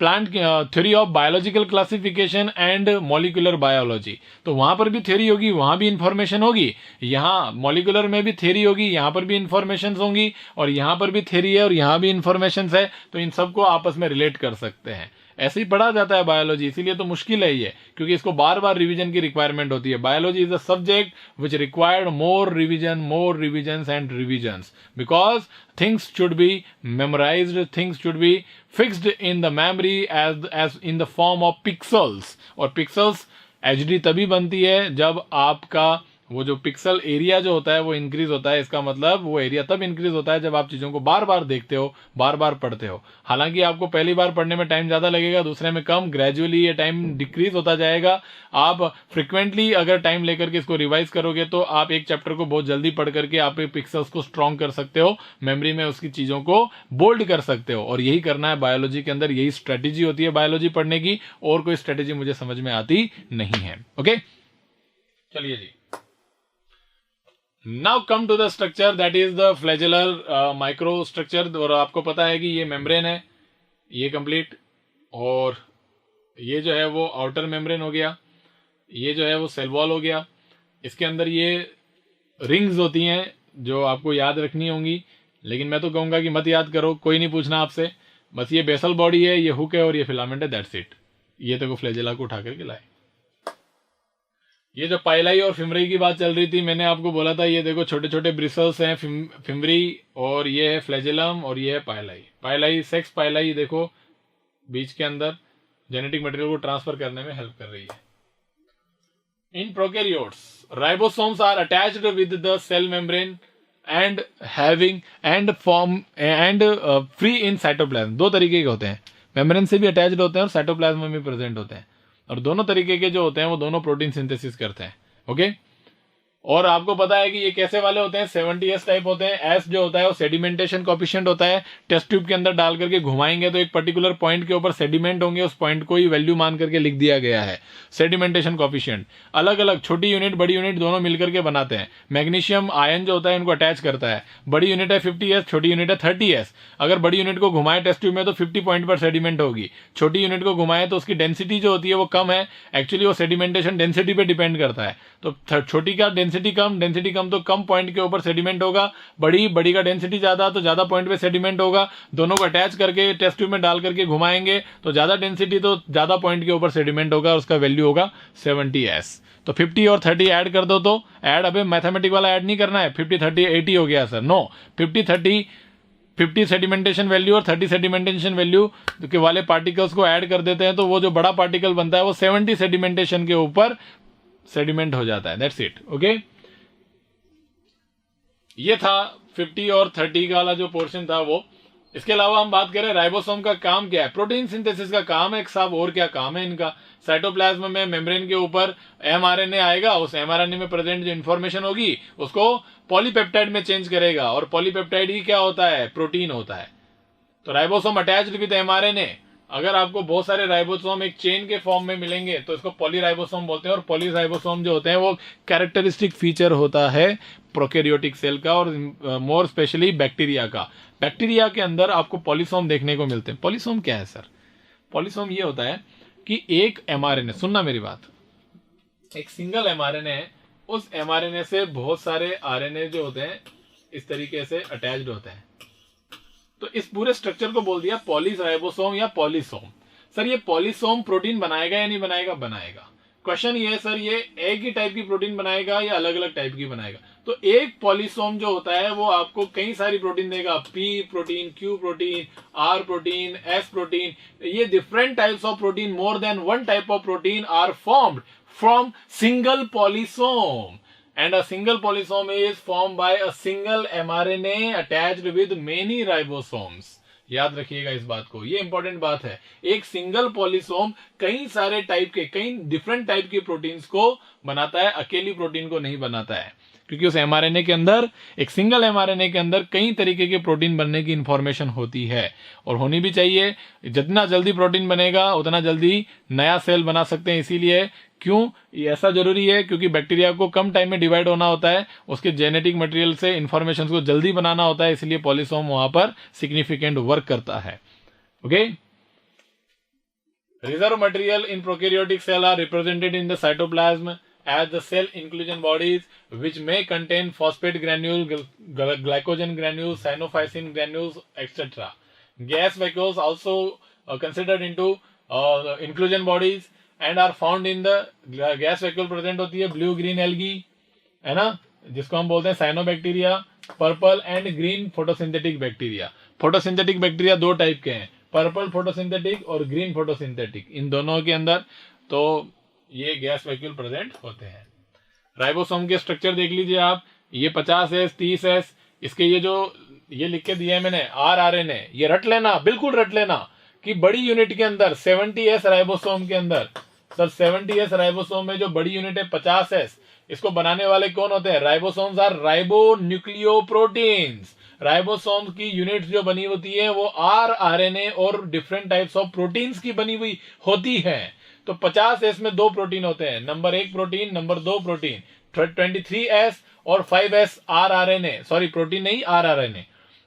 plant theory of biological classification and molecular biology, तो वहां पर भी थ्योरी होगी, वहां भी इंफॉर्मेशन होगी, यहाँ मॉलिक्यूलर में भी थ्योरी होगी, यहाँ पर भी इंफॉर्मेशन होंगी, और यहाँ पर भी थ्योरी है और यहाँ भी इंफॉर्मेशन है, तो इन सबको आपस में रिलेट कर सकते हैं। ऐसे ही पढ़ा जाता है बायोलॉजी, इसीलिए तो मुश्किल है ये, क्योंकि इसको बार बार रिवीजन की रिक्वायरमेंट होती है। Biology is a subject which required more revision and revisions, because things should be memorized, things should be fixed in the memory as in the form of pixels, और pixels HD तभी बनती है जब आपका वो जो पिक्सल एरिया जो होता है वो इंक्रीज होता है। इसका मतलब वो एरिया तब इंक्रीज होता है जब आप चीजों को बार बार देखते हो, बार बार पढ़ते हो। हालांकि आपको पहली बार पढ़ने में टाइम ज्यादा लगेगा, दूसरे में कम, ग्रेजुअली ये टाइम डिक्रीज होता जाएगा। आप फ्रिक्वेंटली अगर टाइम लेकर के इसको रिवाइज करोगे तो आप एक चैप्टर को बहुत जल्दी पढ़ करके आप पिक्सल्स को स्ट्रॉन्ग कर सकते हो, मेमोरी में उसकी चीजों को बोल्ड कर सकते हो, और यही करना है बायोलॉजी के अंदर, यही स्ट्रेटेजी होती है बायोलॉजी पढ़ने की, और कोई स्ट्रेटेजी मुझे समझ में आती नहीं है। ओके, चलिए जी, now come to the structure, that is the flagellar micro structure. और आपको पता है कि ये मेम्ब्रेन है, ये कंप्लीट, और ये जो है वो आउटर मेम्ब्रेन हो गया, ये जो है वो सेल वॉल हो गया। इसके अंदर ये रिंग्स होती हैं जो आपको याद रखनी होंगी, लेकिन मैं तो कहूंगा कि मत याद करो, कोई नहीं पूछना आपसे, बस ये बेसल बॉडी है, ये हुक है और ये फिलामेंट है, दैट्स इट। ये देखो फ्लैजेला को उठा करके लाए। ये जो पाइलाई और फिमरी की बात चल रही थी, मैंने आपको बोला था, ये देखो छोटे छोटे ब्रिसल्स हैं फिमरी, और ये है फ्लैजेलम, और ये है पाइलाई। पाइलाई सेक्स पाइलाई देखो बीच के अंदर जेनेटिक मटेरियल को ट्रांसफर करने में हेल्प कर रही है। In prokaryotes ribosomes are attached with the cell membrane and having and form and free in cytoplasm. दो तरीके के होते हैं, मेम्ब्रेन से भी अटैच्ड होते हैं और साइटोप्लाज्म में भी प्रेजेंट होते हैं, और दोनों तरीके के जो होते हैं वो दोनों प्रोटीन सिंथेसिस करते हैं। ओके, और आपको पता है कि ये कैसे वाले होते हैं, 70S टाइप होते हैं। एस जो होता है वो सेडिमेंटेशन कोएफिशिएंट होता है, टेस्ट ट्यूब के अंदर डाल करके घुमाएंगे तो एक पर्टिकुलर पॉइंट के ऊपर सेडिमेंट होंगे, उस पॉइंट को ही वैल्यू मान करके लिख दिया गया है सेडिमेंटेशन कोएफिशिएंट। अलग अलग छोटी यूनिट बड़ी यूनिट दोनों मिलकर के बनाते हैं। मैग्नीशियम आयन जो होता है इनको अटैच करता है। बड़ी यूनिट है 50S, छोटी यूनिट है 30S। अगर बड़ी यूनिट को घुमाए टेस्ट ट्यूब में तो 50 पॉइंट पर सेडिमेंट होगी, छोटी यूनिट को घुमाए तो उसकी डेंसिटी जो होती है वो कम है। एक्चुअली वो सेडिमेंटेशन डेंसिटी पे डिपेंड करता है, तो छोटी का डेंसिटी कम तो कम पॉइंट के ऊपर सेडिमेंट होगा, बड़ी का डेंसिटी ज्यादा तो ज्यादा पॉइंट पे सेडिमेंट होगा। दोनों को अटैच करके टेस्ट ट्यूब में डाल करके घुमाएंगे तो ज्यादा डेंसिटी तो ज्यादा पॉइंट के ऊपर सेडिमेंट होगा, उसका वैल्यू होगा 70S। तो 50 और 30 ऐड कर दो, तो ऐड अबे मैथमेटिक वाला ऐड नहीं करना है, 50 30 80 हो गया सर, नो 50 सेडिमेंटेशन वैल्यू और 30 सेडिमेंटेशन वैल्यू के वाले पार्टिकल्स को ऐड कर देते हैं तो वो जो बड़ा पार्टिकल बनता है वो 70 सेडिमेंटेशन के ऊपर सेडिमेंट हो जाता है, दैट्स इट। ओके, ये था 50 और 30 का वाला जो पोर्शन था वो। इसके अलावा हम बात करें राइबोसोम का काम क्या है, प्रोटीन सिंथेसिस का काम है एक साहब, और क्या काम है इनका। साइटोप्लाज्म में मेम्ब्रेन के ऊपर mRNA आएगा, उस mRNA में प्रेजेंट जो इन्फॉर्मेशन होगी उसको पॉलीपेप्टाइड में चेंज करेगा, और पॉलीपेप्टाइड ही क्या होता है, प्रोटीन होता है। तो राइबोसोम अटैच्ड विद mRNA, अगर आपको बहुत सारे राइबोसोम एक चेन के फॉर्म में मिलेंगे तो इसको पॉलीराइबोसोम बोलते हैं। और पॉलीराइबोसोम जो होते हैं वो कैरेक्टरिस्टिक फीचर होता है प्रोकैरियोटिक सेल का, और मोर स्पेशली बैक्टीरिया का। बैक्टीरिया के अंदर आपको पॉलीसोम देखने को मिलते हैं। पॉलीसोम क्या है सर? पॉलीसोम ये होता है कि एक mRNA, सुनना मेरी बात, एक सिंगल mRNA है, उस mRNA से बहुत सारे RNA जो होते हैं इस तरीके से अटैच्ड होते हैं, तो इस पूरे स्ट्रक्चर को बोल दिया पॉलीराइबोसोम या पॉलीसोम। सर ये पॉलीसोम प्रोटीन बनाएगा या नहीं बनाएगा? बनाएगा। क्वेश्चन ये है सर, ये एक ही टाइप की प्रोटीन बनाएगा या अलग अलग टाइप की बनाएगा? तो एक पॉलीसोम जो होता है वो आपको कई सारी प्रोटीन देगा, P protein, Q protein, R protein, S protein. ये different types of protein, more than one type of protein are formed from single polysome, and a single polysome is formed by a single mRNA attached with many ribosomes। याद रखिएगा इस बात को, ये important बात है। एक सिंगल पॉलीसोम कई सारे टाइप के, कई डिफरेंट टाइप की प्रोटीन्स को बनाता है, अकेली प्रोटीन को नहीं बनाता है, क्योंकि उस mRNA के अंदर, एक सिंगल mRNA के अंदर कई तरीके के प्रोटीन बनने की इंफॉर्मेशन होती है, और होनी भी चाहिए। जितना जल्दी प्रोटीन बनेगा उतना जल्दी नया सेल बना सकते हैं। इसीलिए क्यों ये ऐसा जरूरी है? क्योंकि बैक्टीरिया को कम टाइम में डिवाइड होना होता है, उसके जेनेटिक मटेरियल से इंफॉर्मेशन को जल्दी बनाना होता है, इसलिए पॉलीसोम वहां पर सिग्निफिकेंट वर्क करता है। Okay, Reserve material in prokaryotic cell are represented in the cytoplasm as the cell inclusion bodies, which may contain phosphate granules, glycogen granules, cyanophysin granules, etc. Gas vacuoles also considered into inclusion bodies and are found in the gas vacuole present होती है blue green algae, है ना, जिसको हम बोलते हैं cyanobacteria, purple and green photosynthetic bacteria. Photosynthetic bacteria दो type के हैं, पर्पल फोटोसिंथेटिक और ग्रीन फोटोसिंथेटिक, इन दोनों के अंदर तो ये गैस वैक्यूल प्रेजेंट होते हैं। राइबोसोम के स्ट्रक्चर देख लीजिए आप, ये 50S 30S, इसके ये जो ये लिख के दिया है मैंने RRNA, ये रट लेना, बिल्कुल रट लेना कि बड़ी यूनिट के अंदर 70S राइबोसोम के अंदर, सर 70S राइबोसोम में जो बड़ी यूनिट है 50S, इसको बनाने वाले कौन होते हैं? Ribosomes are ribo nucleoproteins. Ribosomes की यूनिट्स जो बनी होती है वो RRNA और डिफरेंट टाइप्स ऑफ प्रोटीन्स की बनी हुई होती है। तो 50S में दो प्रोटीन होते हैं, number 1 protein, number 2 protein. 23S और 5S RRNA, सॉरी प्रोटीन नहीं RRNA,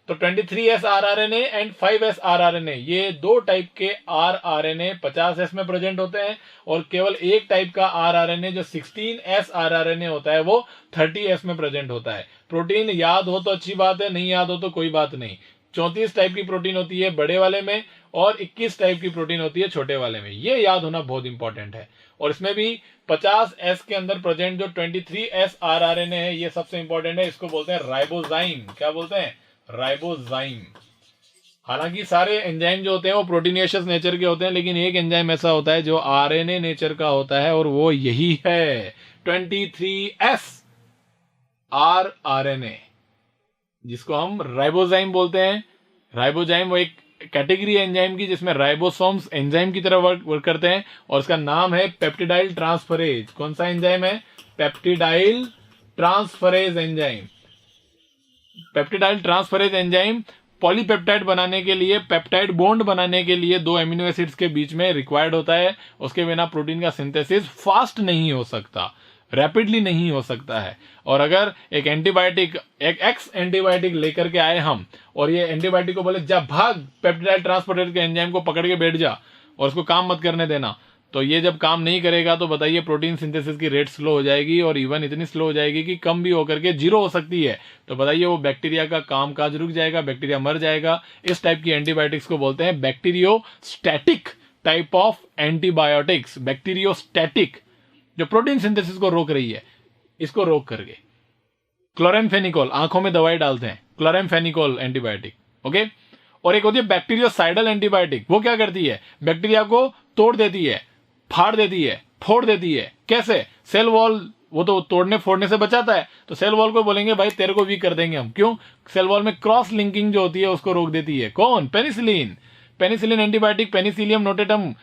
तो 23S RRNA and 5S RRNA, ये दो टाइप के RRNA 50S में प्रेजेंट होते हैं, और केवल एक टाइप का RRNA जो 16S RRNA होता है वो 30S में प्रेजेंट होता है। प्रोटीन याद हो तो अच्छी बात है, नहीं याद हो तो कोई बात नहीं। 34 टाइप की प्रोटीन होती है बड़े वाले में और 21 टाइप की प्रोटीन होती है छोटे वाले में, ये याद होना बहुत इंपॉर्टेंट है। और इसमें भी 50S के अंदर प्रेजेंट जो 23S RRNA है ये सबसे इंपॉर्टेंट है, इसको बोलते हैं राइबोजाइम। क्या बोलते हैं? राइबोजाइम। हालांकि सारे एंजाइम जो होते हैं वो प्रोटीनियस नेचर के होते हैं, लेकिन एक एंजाइम ऐसा होता है जो RNA नेचर का होता है और वो यही है 23S RRNA, जिसको हम राइबोजाइम बोलते हैं। राइबोजाइम वो एक कैटेगरी है एंजाइम की जिसमें राइबोसोम्स एंजाइम की तरह वर्क करते हैं, और इसका नाम है पेप्टिडाइल ट्रांसफरेज। कौन सा एंजाइम है? Peptidyl transferase enzyme. Peptidyl transferase enzyme polypeptide बनाने के लिए, पेप्टाइड बॉन्ड बनाने के लिए दो एमिनो एसिड्स के बीच में रिक्वायर्ड होता है। उसके बिना प्रोटीन का सिंथेसिस फास्ट नहीं हो सकता, रैपिडली नहीं हो सकता है। और अगर एक एंटीबायोटिक, एक एक्स एंटीबायोटिक लेकर के आए हम, और ये एंटीबायोटिक को बोले जा भाग पेप्टिडाइल ट्रांसफरेज के एंजाइम को पकड़ के बैठ जा और उसको काम मत करने देना, तो ये जब काम नहीं करेगा तो बताइए प्रोटीन सिंथेसिस की रेट स्लो हो जाएगी, और इवन इतनी स्लो हो जाएगी कि कम भी होकर के जीरो हो सकती है। तो बताइए वो बैक्टीरिया का कामकाज रुक जाएगा, बैक्टीरिया मर जाएगा। इस टाइप की एंटीबायोटिक्स को बोलते हैं bacteriostatic type of antibiotics. Bacteriostatic, जो प्रोटीन सिंथेसिस को रोक रही है, इसको रोक करके। क्लोरेमफेनिकोल, आंखों में दवाई डालते हैं, क्लोरेमफेनिकोल एंटीबायोटिक, ओके। और एक होती है बैक्टीरियोसाइडल एंटीबायोटिक, वो क्या करती है? बैक्टीरिया को तोड़ देती है, फाड़ देती है, फोड़ देती है। कैसे? सेल वॉल, वो तो तोड़ने फोड़ने से बचाता है, तो सेल वॉल को बोलेंगे भाई तेरे को वीक कर देंगे हम। क्यों? सेल वॉल में क्रॉस लिंकिंग जो होती है उसको रोक देती है। कौन? Penicillin. Penicillin antibiotic Penicillium notatum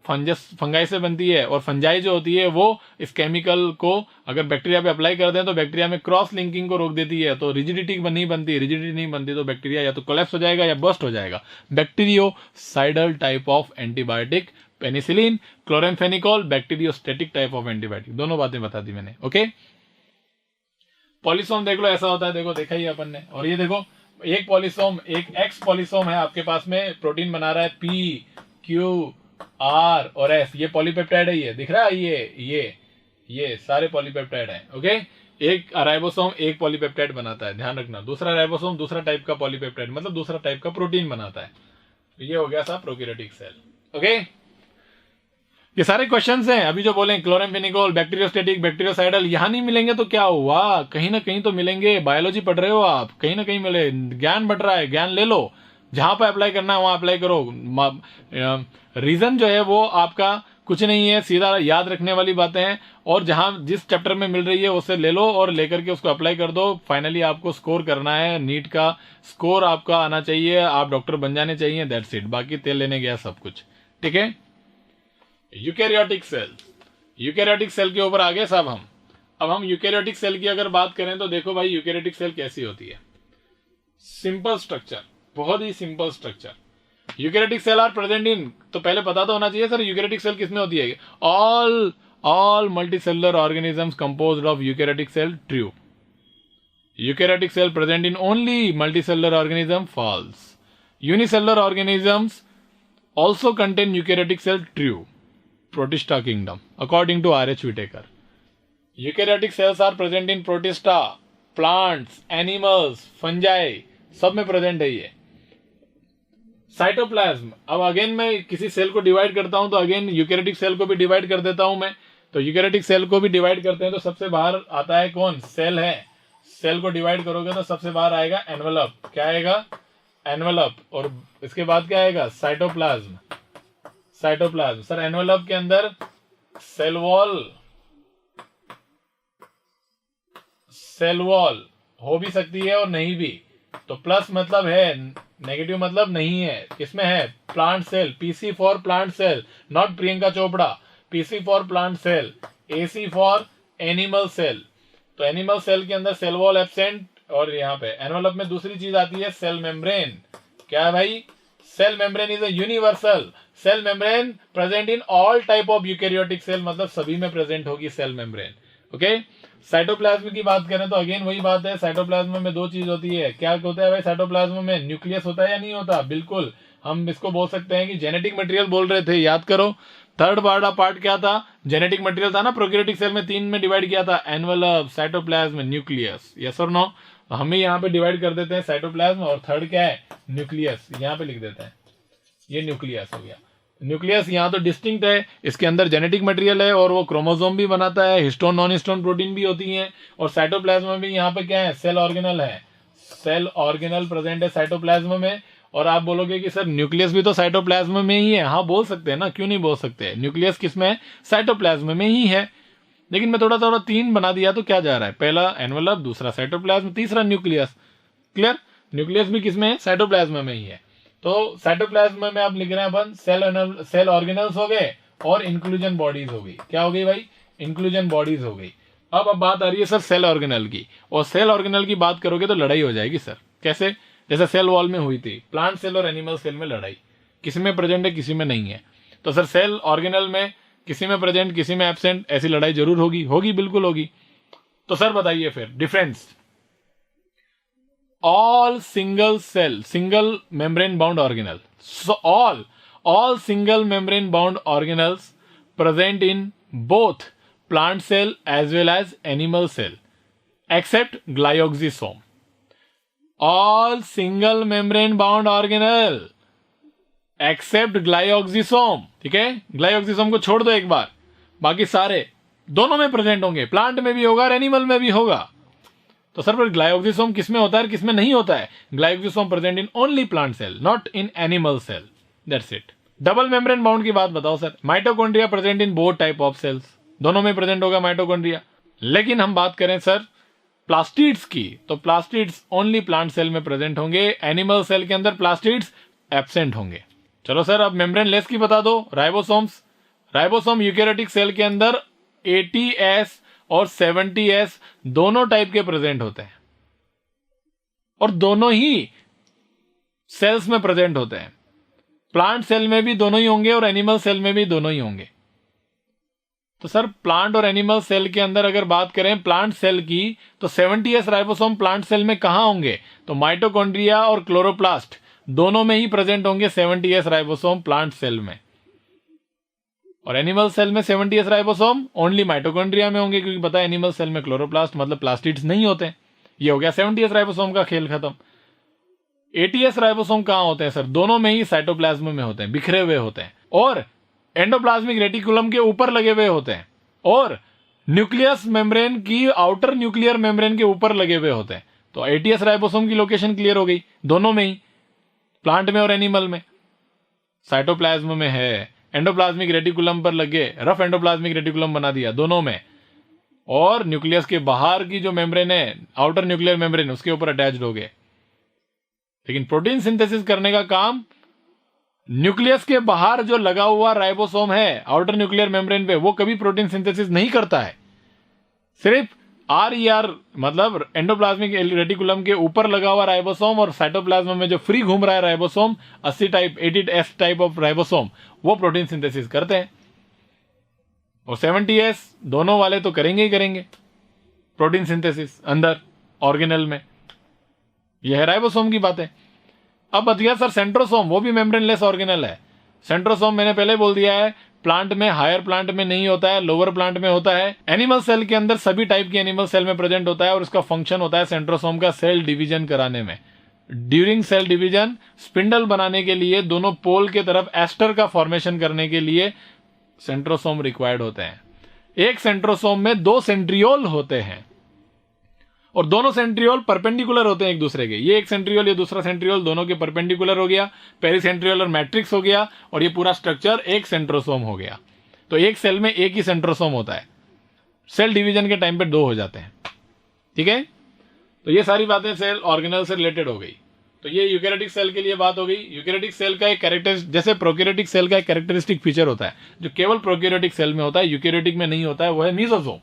fungi से बनती है, और फंजाई जो होती है वो इस केमिकल को अगर बैक्टीरिया पे अप्लाई कर दें तो बैक्टीरिया में क्रॉस लिंकिंग को रोक देती है। तो रिजिडिटी नहीं बनती, रिजिडिटी नहीं बनती तो बैक्टीरिया या तो कोलैप्स हो जाएगा या बस्ट हो जाएगा। Bacteriocidal type of antibiotic penicillin, chloramphenicol bacteriostatic type of antibiotic, दोनों बातें बता दी मैंने, ओके। पॉलीसोम देख लो, ऐसा होता है, देखो देखा ही अपन ने। और ये देखो एक पॉलीसोम, एक एक्स पॉलीसोम है आपके पास में, प्रोटीन बना रहा है P, Q, R और S, ये पॉलीपेप्टाइड है, ये दिख रहा है, ये सारे पॉलीपेप्टाइड है, ओके। एक राइबोसोम एक पॉलीपेप्टाइड बनाता है, ध्यान रखना। दूसरा राइबोसोम दूसरा टाइप का पॉलीपेप्टाइड, मतलब दूसरा टाइप का प्रोटीन बनाता है। ये हो गया सा प्रोकैरियोटिक सेल, ओके। ये सारे क्वेश्चंस हैं। अभी जो बोले क्लोरेमफेनिकोल, बैक्टीरियोस्टैटिक, बैक्टीरियोसाइडल, यहां नहीं मिलेंगे तो क्या हुआ? कहीं ना कहीं तो मिलेंगे। बायोलॉजी पढ़ रहे हो आप, कहीं ना कहीं मिले। ज्ञान बढ़ रहा है, ज्ञान ले लो, जहां पर अप्लाई करना है वहां अप्लाई करो। रीजन जो है वो आपका कुछ नहीं है, सीधा याद रखने वाली बातें हैं, और जहां जिस चैप्टर में मिल रही है उससे ले लो और लेकर के उसको अप्लाई कर दो। फाइनली आपको स्कोर करना है, नीट का स्कोर आपका आना चाहिए, आप डॉक्टर बन जाने चाहिए, दैट्स इट। बाकी तेल लेने गया सब कुछ, ठीक है। यूकैरियोटिक सेल, यूकैरियोटिक सेल के ऊपर आगे सब हम। अब हम यूकैरियोटिक सेल की अगर बात करें तो देखो भाई यूकैरियोटिक सेल कैसी होती है। सिंपल स्ट्रक्चर, बहुत ही simple structure. Eukaryotic cell are present in, तो पहले पता तो होना चाहिए सर यूकैरियोटिक सेल किसमें होती है। All multicellular organisms composed of eukaryotic cell, true. Eukaryotic cell present in only multicellular organism, false. Unicellular organisms also contain eukaryotic cell, true, Protista kingdom according to R.H. Whittaker. Eukaryotic cells are present in Protista, plants, animals, fungi, सब में present है ये. Cytoplasm, अब again मैं किसी cell को divide करता हूं तो अगेन यूकैरियोटिक सेल को भी डिवाइड कर देता हूं मैं. तो यूकैरियोटिक सेल को भी डिवाइड करते हैं तो सबसे बाहर आता है कौन? सेल है. सेल को डिवाइड करोगे तो सबसे बाहर आएगा एनवेलप. क्या आएगा? एनवेलप. और इसके बाद क्या आएगा? साइटोप्लाज्म. साइटोप्लाज्म. सर एनवेलप के अंदर सेल वॉल, सेल वॉल हो भी सकती है और नहीं भी. तो प्लस मतलब है, नेगेटिव मतलब नहीं है. किसमें है? Plant cell. PC for plant cell, not Priyanka Chopra. PC for plant cell, AC for animal cell. तो एनिमल सेल के अंदर सेल वॉल एब्सेंट. और यहाँ पे एनवेलप में दूसरी चीज आती है सेल मेम्ब्रेन. क्या है भाई? Cell membrane is a universal. Cell membrane present in all type of eukaryotic cell, मतलब सभी में प्रेजेंट होगी सेल मेम्ब्रेन. ओके. साइटोप्लाज्म की बात करें तो अगेन वही बात है, साइटोप्लाज्म में दो चीज होती है. क्या होता है भाई साइटोप्लाज्म में? न्यूक्लियस होता है या नहीं होता? बिल्कुल. हम इसको बोल सकते हैं कि जेनेटिक मटेरियल बोल रहे थे, याद करो. थर्ड वाला पार्ट क्या था? जेनेटिक मटेरियल था ना. प्रोकैरियोटिक सेल में 3 में डिवाइड किया था, एनवेलप, साइटोप्लाज्म, न्यूक्लियस. यस और नो? हमें यहाँ पे डिवाइड कर देते हैं साइटोप्लाज्म, और थर्ड क्या है? न्यूक्लियस. यहाँ पे लिख देते हैं, ये न्यूक्लियस हो गया. न्यूक्लियस यहाँ तो डिस्टिंक्ट है, इसके अंदर जेनेटिक मटेरियल है और वो क्रोमोसोम भी बनाता है, हिस्टोन नॉन हिस्टोन प्रोटीन भी होती हैं. और साइटोप्लाज्म में भी यहाँ पे क्या है? सेल ऑर्गेनल है. सेल ऑर्गेनल प्रेजेंट है साइटोप्लाज्म में. और आप बोलोगे कि सर न्यूक्लियस भी तो साइटोप्लाज्म में ही है. हाँ बोल सकते हैं ना, क्यों नहीं बोल सकते? न्यूक्लियस किसमें है? साइटोप्लाज्म में ही है. लेकिन मैं थोड़ा थोड़ा 3 बना दिया तो क्या जा रहा है? पहला एनवेलप, दूसरा साइटोप्लाज्म, तीसरा न्यूक्लियस. क्लियर? न्यूक्लियस भी किसमें है? साइटोप्लाज्म में ही है. तो साइटोप्लाज्म में आप लिख रहे हैं अपन सेल ऑर्गेनल्स हो गए और इंक्लूजन बॉडीज हो गई. क्या हो गई भाई? इंक्लूजन बॉडीज हो गई. अब बात आ रही है सर सेल ऑर्गेनल की. और सेल ऑर्गेनल की बात करोगे तो लड़ाई हो जाएगी सर. कैसे? जैसे सेल वॉल में हुई थी, प्लांट सेल और एनिमल सेल में लड़ाई. किसी में प्रेजेंट है, किसी में नहीं है. तो सर सेल ऑर्गेनल में किसी में प्रेजेंट, किसी में एब्सेंट, ऐसी लड़ाई जरूर होगी. होगी, बिल्कुल होगी. तो सर बताइए फिर difference. all single cell, single membrane bound organelle. So all single membrane bound organelles present in both plant cell as well as animal cell except glyoxysome. All single membrane bound organelle except glyoxysome. ठीक है, ग्लायोक्सिसोम को छोड़ दो एक बार, बाकी सारे दोनों में प्रेजेंट होंगे. प्लांट में भी होगा और एनिमल में भी होगा. तो सर पर ग्लायोक्सिसोम किसमें होता है और किसमें नहीं होता है? Glyoxysome present in only plant cell, not in animal cell. That's it. Double membrane bound की बात बताओ sir. Mitochondria present in both type of cells, दोनों में प्रेजेंट होगा माइटोकॉन्ड्रिया. लेकिन हम बात करें सर प्लास्टिड्स की, तो प्लास्टिड्स ओनली प्लांट सेल में प्रेजेंट होंगे. एनिमल सेल के अंदर प्लास्टिड्स एब्सेंट होंगे. चलो सर अब मेम्ब्रेन लेस की बता दो. राइबोसोम्स. राइबोसोम यूकैरियोटिक सेल के अंदर 80S और 70S दोनों टाइप के प्रेजेंट होते हैं और दोनों ही सेल्स में प्रेजेंट होते हैं. प्लांट सेल में भी दोनों ही होंगे और एनिमल सेल में भी दोनों ही होंगे. तो सर प्लांट और एनिमल सेल के अंदर अगर बात करें प्लांट सेल की, तो 70S राइबोसोम प्लांट सेल में कहां होंगे? तो माइटोकॉन्ड्रिया और क्लोरोप्लास्ट दोनों में ही प्रेजेंट होंगे 70S राइबोसोम प्लांट सेल में. और एनिमल सेल में 70S राइबोसोम ओनली माइटोकॉन्ड्रिया में होंगे, क्योंकि पता है एनिमल सेल में क्लोरोप्लास्ट मतलब प्लास्टिड्स नहीं होते. ये हो गया 70S राइबोसोम का खेल खत्म. 80S राइबोसोम कहां होते हैं सर? दोनों में ही साइटोप्लाज्म में होते हैं, बिखरे हुए होते हैं और एंडोप्लाज्मिक रेटिकुलम के ऊपर लगे हुए होते हैं और न्यूक्लियस मेम्ब्रेन की आउटर न्यूक्लियर मेम्ब्रेन के ऊपर लगे हुए होते हैं. तो 80S राइबोसोम की लोकेशन क्लियर हो गई, दोनों में ही, प्लांट में और एनिमल में. साइटोप्लाज्म में है, एंडोप्लाज्मिक रेटिकुलम पर लगे, रफ एंडोप्लाज्मिक रेटिकुलम बना दिया दोनों में, और न्यूक्लियस के बाहर की जो मेम्ब्रेन है, आउटर न्यूक्लियर मेम्ब्रेन, उसके ऊपर अटैच्ड हो गए. लेकिन प्रोटीन सिंथेसिस करने का काम न्यूक्लियस के बाहर जो लगा हुआ राइबोसोम है आउटर न्यूक्लियर मेम्ब्रेन पे, वो कभी प्रोटीन सिंथेसिस नहीं करता है. सिर्फ RER मतलब एंडोप्लाज्मिक रेटिकुलम के ऊपर लगा हुआ राइबोसोम और साइटोप्लाज्म में जो फ्री घूम रहा है ribosome 80S type of ribosome, वो प्रोटीन सिंथेसिस करते हैं. और 70S दोनों वाले तो करेंगे ही करेंगे प्रोटीन सिंथेसिस अंदर ऑर्गेनल में. यह है राइबोसोम की बातें. अब बच गया सर सेंट्रोसोम, वो भी मेम्ब्रेनलेस ऑर्गेनल है. सेंट्रोसोम मैंने पहले बोल दिया है, प्लांट में, हायर प्लांट में नहीं होता है, लोअर प्लांट में होता है। एनिमल सेल के अंदर सभी टाइप के एनिमल सेल में प्रेजेंट होता है और उसका फंक्शन होता है सेंट्रोसोम का सेल डिवीजन कराने में। ड्यूरिंग सेल डिवीजन स्पिंडल बनाने के लिए दोनों पोल के तरफ एस्टर का फॉर्मेशन करने के लिए सेंट्रोसोम रिक्वायर्ड होते हैं। एक सेंट्रोसोम में 2 सेंट्रियोल होते हैं और दोनों सेंट्रियोल परपेंडिकुलर होते हैं एक दूसरे के। ये एक सेंट्रियोल, ये दूसरा सेंट्रियोल, दोनों के परपेंडिकुलर हो गया, पेरीसेंट्रियोलर मैट्रिक्स हो गया और ये पूरा स्ट्रक्चर एक सेंट्रोसोम हो गया। तो एक सेल में एक ही सेंट्रोसोम होता है, सेल डिवीजन के टाइम पे 2 हो जाते हैं। ठीक है, तो ये सारी बातें सेल ऑर्गेनल से रिलेटेड हो गई। तो ये यूकेरियोटिक सेल के लिए बात हो गई। यूकेरियोटिक सेल का एक कैरेक्टर, जैसे प्रोकैरियोटिक सेल का एक कैरेक्टरिस्टिक फीचर होता है जो केवल प्रोकैरियोटिक सेल में होता है, यूकेरियोटिक में नहीं होता है, वो है मेसोसोम।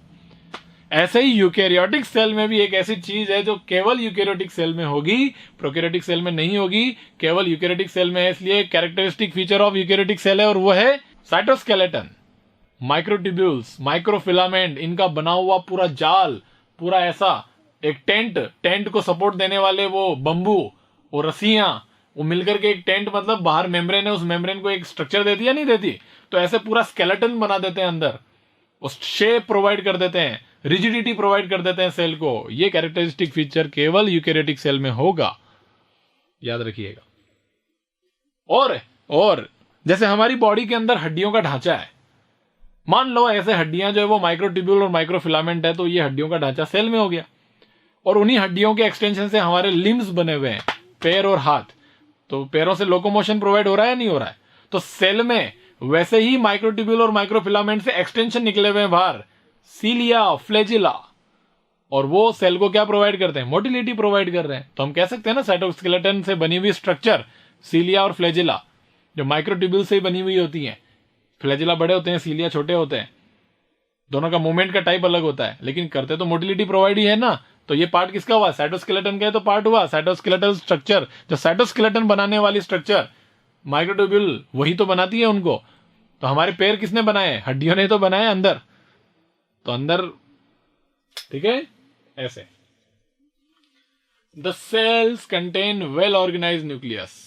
ऐसे ही यूकेरियोटिक सेल में भी एक ऐसी चीज है जो केवल यूकेरियोटिक सेल में होगी, प्रोकैरियोटिक सेल में नहीं होगी, केवल यूकेरियोटिक सेल में है। इसलिए characteristic feature of eukaryotic cell है और वो है साइटोस्केलेटन, माइक्रोट्यूब्यूल्स, माइक्रोफिलामेंट, इनका बना हुआ पूरा जाल, पूरा ऐसा एक टेंट को सपोर्ट देने वाले वो बंबू, वो रस्सियां, वो मिलकर के एक टेंट, मतलब बाहर मेम्ब्रेन है, उस मेम्ब्रेन को एक स्ट्रक्चर देती है नहीं देती, तो ऐसे पूरा स्केलेटन बना देते हैं अंदर, उस शेप प्रोवाइड कर देते हैं, रिजिडिटी प्रोवाइड कर देते हैं सेल को। ये कैरेक्टरिस्टिक फीचर केवल यूकेरियोटिक सेल में होगा, याद रखिएगा। और जैसे हमारी बॉडी के अंदर हड्डियों का ढांचा है, मान लो ऐसे हड्डियां जो है वो माइक्रोट्यूब्यूल और माइक्रोफिलामेंट है, तो ये हड्डियों का ढांचा सेल में हो गया और उन्हीं हड्डियों के एक्सटेंशन से हमारे लिम्स बने हुए हैं, पैर और हाथ। तो पैरों से लोकोमोशन प्रोवाइड हो रहा है नहीं हो रहा है? तो सेल में वैसे ही माइक्रोट्यूब्यूल और माइक्रोफिलामेंट से एक्सटेंशन निकले हुए हैं बाहर, सीलिया, फ्लैजिला, और वो सेल को क्या प्रोवाइड करते हैं? मोटिलिटी प्रोवाइड कर रहे हैं। तो हम कह सकते हैं ना साइटोस्केलेटन से बनी हुई स्ट्रक्चर, सीलिया और फ्लैजिला, जो माइक्रोट्यूब्यूल से ही बनी हुई होती हैं। फ्लैजिला बड़े होते हैं, सीलिया छोटे होते हैं, दोनों का मूवमेंट का टाइप अलग होता है, लेकिन करते तो मोटिलिटी प्रोवाइड ही है ना। तो ये पार्ट किसका हुआ? साइटोस्केलेटन का तो पार्ट हुआ। साइटोस्केलेटल स्ट्रक्चर, जो साइटोस्केलेटन बनाने वाली स्ट्रक्चर, माइक्रोट्यूब्यूल वही तो बनाती है उनको। तो हमारे पैर किसने बनाए? हड्डियों ने तो बनाए अंदर, तो अंदर, ठीक है, ऐसे। The cells contain well organized nucleus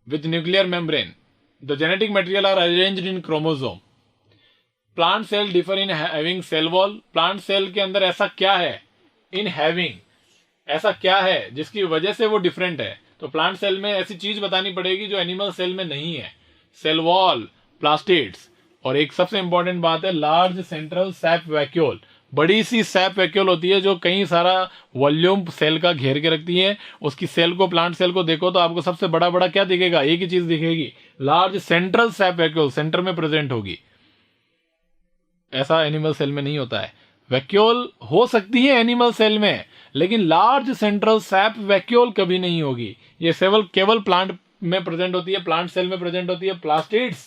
with nuclear membrane. The genetic material are arranged in chromosome. Plant cell differ in having cell wall. Plant cell के अंदर ऐसा क्या है? In having, ऐसा क्या है जिसकी वजह से वो डिफरेंट है? तो प्लांट सेल में ऐसी चीज बतानी पड़ेगी जो एनिमल सेल में नहीं है। सेल वॉल, प्लास्टिड्स, और एक सबसे इंपॉर्टेंट बात है लार्ज सेंट्रल सैप वैक्यूल। बड़ी सी सैप वैक्यूल होती है जो कई सारा वॉल्यूम सेल का घेर के रखती है। उसकी सेल को, प्लांट सेल को देखो तो आपको सबसे बड़ा बड़ा क्या दिखेगा? एक ही चीज दिखेगी, large central SAP vacuole, centre में प्रेजेंट होगी। ऐसा एनिमल सेल में नहीं होता है। वैक्यूल हो सकती है एनिमल सेल में, लेकिन लार्ज सेंट्रल सैप वैक्यूल कभी नहीं होगी। ये केवल प्लांट में प्रेजेंट होती है, प्लांट सेल में प्रेजेंट होती है। प्लास्टिड्स,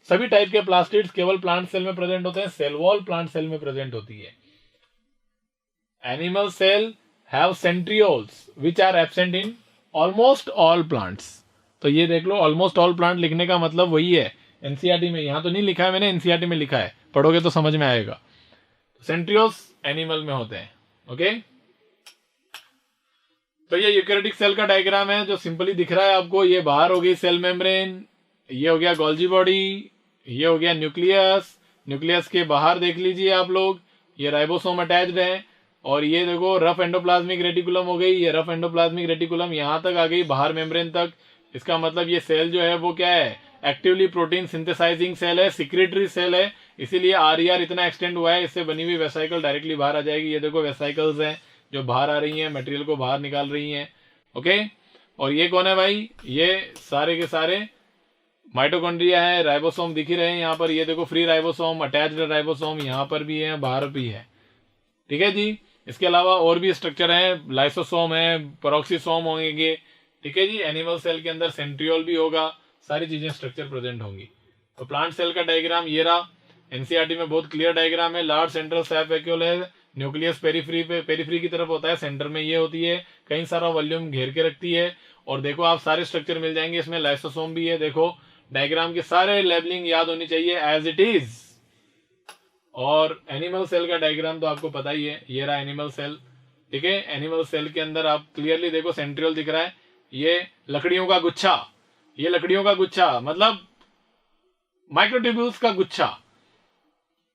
सभी टाइप के प्लास्टिड्स केवल प्लांट सेल में प्रेजेंट होते हैं। सेल वॉल प्लांट सेल में प्रेजेंट होती है। Animal cell have centrioles which are absent in almost all plants. तो ये देख लो, almost all plant लिखने का मतलब वही है एनसीईआरटी में। यहां तो नहीं लिखा है मैंने, एनसीईआरटी में लिखा है, पढ़ोगे तो समझ में आएगा। सेंट्रियोल्स एनिमल में होते हैं। ओके, तो ये यूकेरियोटिक सेल का डायग्राम है जो सिंपली दिख रहा है आपको। ये बाहर हो गई सेल मेम्ब्रेन, ये हो गया गोल्जी बॉडी, ये हो गया न्यूक्लियस। न्यूक्लियस के बाहर देख लीजिए आप लोग, ये राइबोसोम अटैच्ड है, और ये देखो रफ एंडोप्लाज्मिक रेटिकुलम हो गई। ये रफ एंडोप्लाज्मिक रेटिकुलम यहां तक आ गई, बाहर मेम्ब्रेन तक। इसका मतलब ये सेल जो है वो क्या है? एक्टिवली प्रोटीन सिंथेसाइजिंग सेल है, सिक्रेटरी सेल है, इसीलिए आरईआर इतना एक्सटेंड हुआ है। इससे बनी हुई वेसाइकल डायरेक्टली बाहर आ जाएगी। ये देखो वेसाइकल्स हैं जो बाहर आ रही हैं, मटेरियल को बाहर निकाल रही हैं। ओके, और ये कौन है भाई? ये सारे के सारे माइटोकॉन्ड्रिया है। राइबोसोम दिख ही रहे हैं यहाँ पर। ये देखो फ्री राइबोसोम, अटैच्ड राइबोसोम यहाँ पर भी है, बाहर भी है। ठीक है जी। इसके अलावा और भी स्ट्रक्चर हैं, लाइसोसोम है, पेरोक्सीसोम होंगे। ठीक है जी। एनिमल सेल के अंदर सेंट्रियोल भी होगा, सारी चीजें स्ट्रक्चर प्रेजेंट होंगी। तो प्लांट सेल का डायग्राम ये रहा, एनसीईआरटी में बहुत क्लियर डायग्राम है। लार्ज सेंट्रल सैप वैक्यूल है, न्यूक्लियस पेरीफ्री की तरफ होता है, सेंटर में ये होती है, कई सारा वॉल्यूम घेर के रखती है। और देखो आप सारे स्ट्रक्चर मिल जाएंगे इसमें, लाइसोसोम भी है। देखो डायग्राम के सारे लेबलिंग याद होनी चाहिए एज इट इज। और एनिमल सेल का डायग्राम तो आपको पता ही है, ये रहा एनिमल सेल। ठीक है, एनिमल सेल के अंदर आप क्लियरली देखो सेंट्रियोल दिख रहा है, ये लकड़ियों का गुच्छा, ये लकड़ियों का गुच्छा मतलब माइक्रोट्यूब्यूल्स का गुच्छा,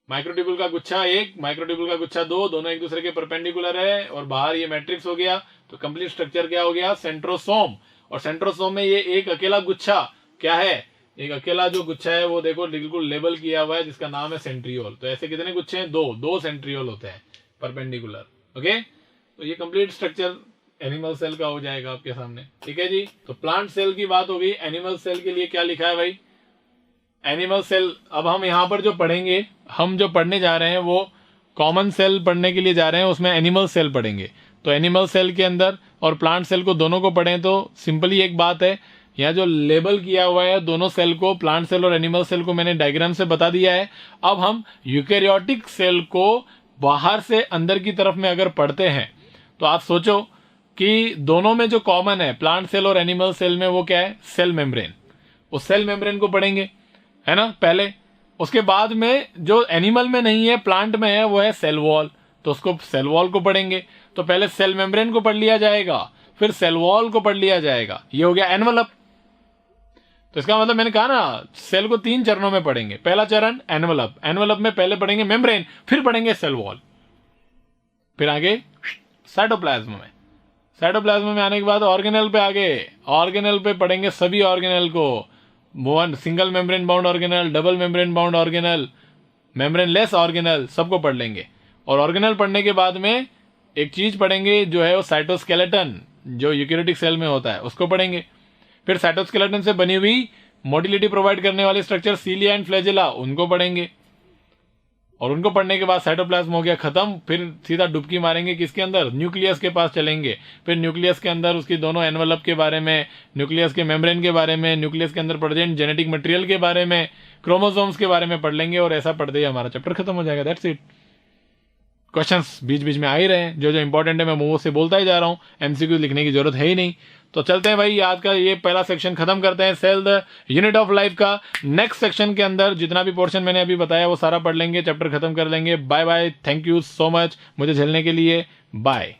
माइक्रोट्यूब्यूल का गुच्छा एक, माइक्रोट्यूब्यूल का गुच्छा दो, दोनों एक दूसरे के परपेंडिकुलर है और बाहर ये मैट्रिक्स हो गया। तो कंप्लीट स्ट्रक्चर क्या हो गया? सेंट्रोसोम। और सेंट्रोसोम में ये एक अकेला गुच्छा क्या है? एक अकेला जो गुच्छा है वो देखो बिल्कुल लेबल किया हुआ है जिसका नाम है सेंट्रियोल। तो ऐसे कितने गुच्छे हैं? दो सेंट्रियोल होते हैं परपेंडिकुलर। ओके, तो ये कंप्लीट स्ट्रक्चर एनिमल सेल का हो जाएगा आपके सामने। ठीक है जी। तो प्लांट सेल की बात होगी। एनिमल सेल के लिए क्या लिखा है भाई? एनिमल सेल, अब हम यहाँ पर जो पढ़ेंगे, हम जो पढ़ने जा रहे हैं वो कॉमन सेल पढ़ने के लिए जा रहे हैं, उसमें एनिमल सेल पढ़ेंगे। तो एनिमल सेल के अंदर और प्लांट सेल को दोनों को पढ़ें तो सिंपली एक बात है, यहाँ जो लेबल किया हुआ है दोनों सेल को, प्लांट सेल और एनिमल सेल को मैंने डायग्राम से बता दिया है। अब हम यूकेरियोटिक सेल को बाहर से अंदर की तरफ में अगर पढ़ते हैं तो आप सोचो कि दोनों में जो कॉमन है प्लांट सेल और एनिमल सेल में वो क्या है? Cell membrane. उस सेल मेम्ब्रेन को पढ़ेंगे, है ना, पहले। उसके बाद में जो एनिमल में नहीं है प्लांट में है वो है सेल वॉल, तो उसको सेल वॉल को पढ़ेंगे। तो पहले सेल मेम्ब्रेन को पढ़ लिया जाएगा, फिर सेल वॉल को पढ़ लिया जाएगा। ये हो गया एनवलप। तो इसका मतलब मैंने कहा ना, सेल को 3 चरणों में पढ़ेंगे। पहला चरण एनवलप, एनवलप में पहले पढ़ेंगे मेम्ब्रेन, फिर पढ़ेंगे सेल वॉल, फिर आगे साइटोप्लाज्म में। साइटोप्लाज्म में आने के बाद ऑर्गेनेल पे आगे, ऑर्गेनेल पे पढ़ेंगे सभी ऑर्गेनेल को, one single membrane bound organelle, double membrane bound organelle, membrane less organelle, सबको पढ़ लेंगे। और ऑर्गेनल पढ़ने के बाद में एक चीज पढ़ेंगे जो है वो साइटोस्केलेटन, जो यूकेरियोटिक सेल में होता है, उसको पढ़ेंगे। फिर साइटोस्केलेटन से बनी हुई मोटिलिटी प्रोवाइड करने वाले स्ट्रक्चर सीलिया एंड फ्लैजेला, उनको पढ़ेंगे। और उनको पढ़ने के बाद साइटोप्लाज्म हो गया खत्म। फिर सीधा डुबकी मारेंगे किसके अंदर? न्यूक्लियस के पास चलेंगे। फिर न्यूक्लियस के अंदर उसकी दोनों एनवलप के बारे में, न्यूक्लियस के मेम्ब्रेन के बारे में, न्यूक्लियस के अंदर प्रेजेंट जेनेटिक मटेरियल के बारे में, क्रोमोसोम्स के बारे में पढ़ लेंगे। और ऐसा पढ़ते ही हमारा चैप्टर खत्म हो जाएगा। That's it. क्वेश्चंस बीच बीच में आ ही रहे हैं, जो जो इंपॉर्टेंट है मैं मुंह से बोलता ही जा रहा हूँ, एमसीक्यू लिखने की जरूरत है ही नहीं। तो चलते हैं भाई, आज का ये पहला सेक्शन खत्म करते हैं, cell the unit of life का। नेक्स्ट सेक्शन के अंदर जितना भी पोर्शन मैंने अभी बताया वो सारा पढ़ लेंगे, चैप्टर खत्म कर लेंगे। Bye bye, thank you so much मुझे झेलने के लिए। बाय।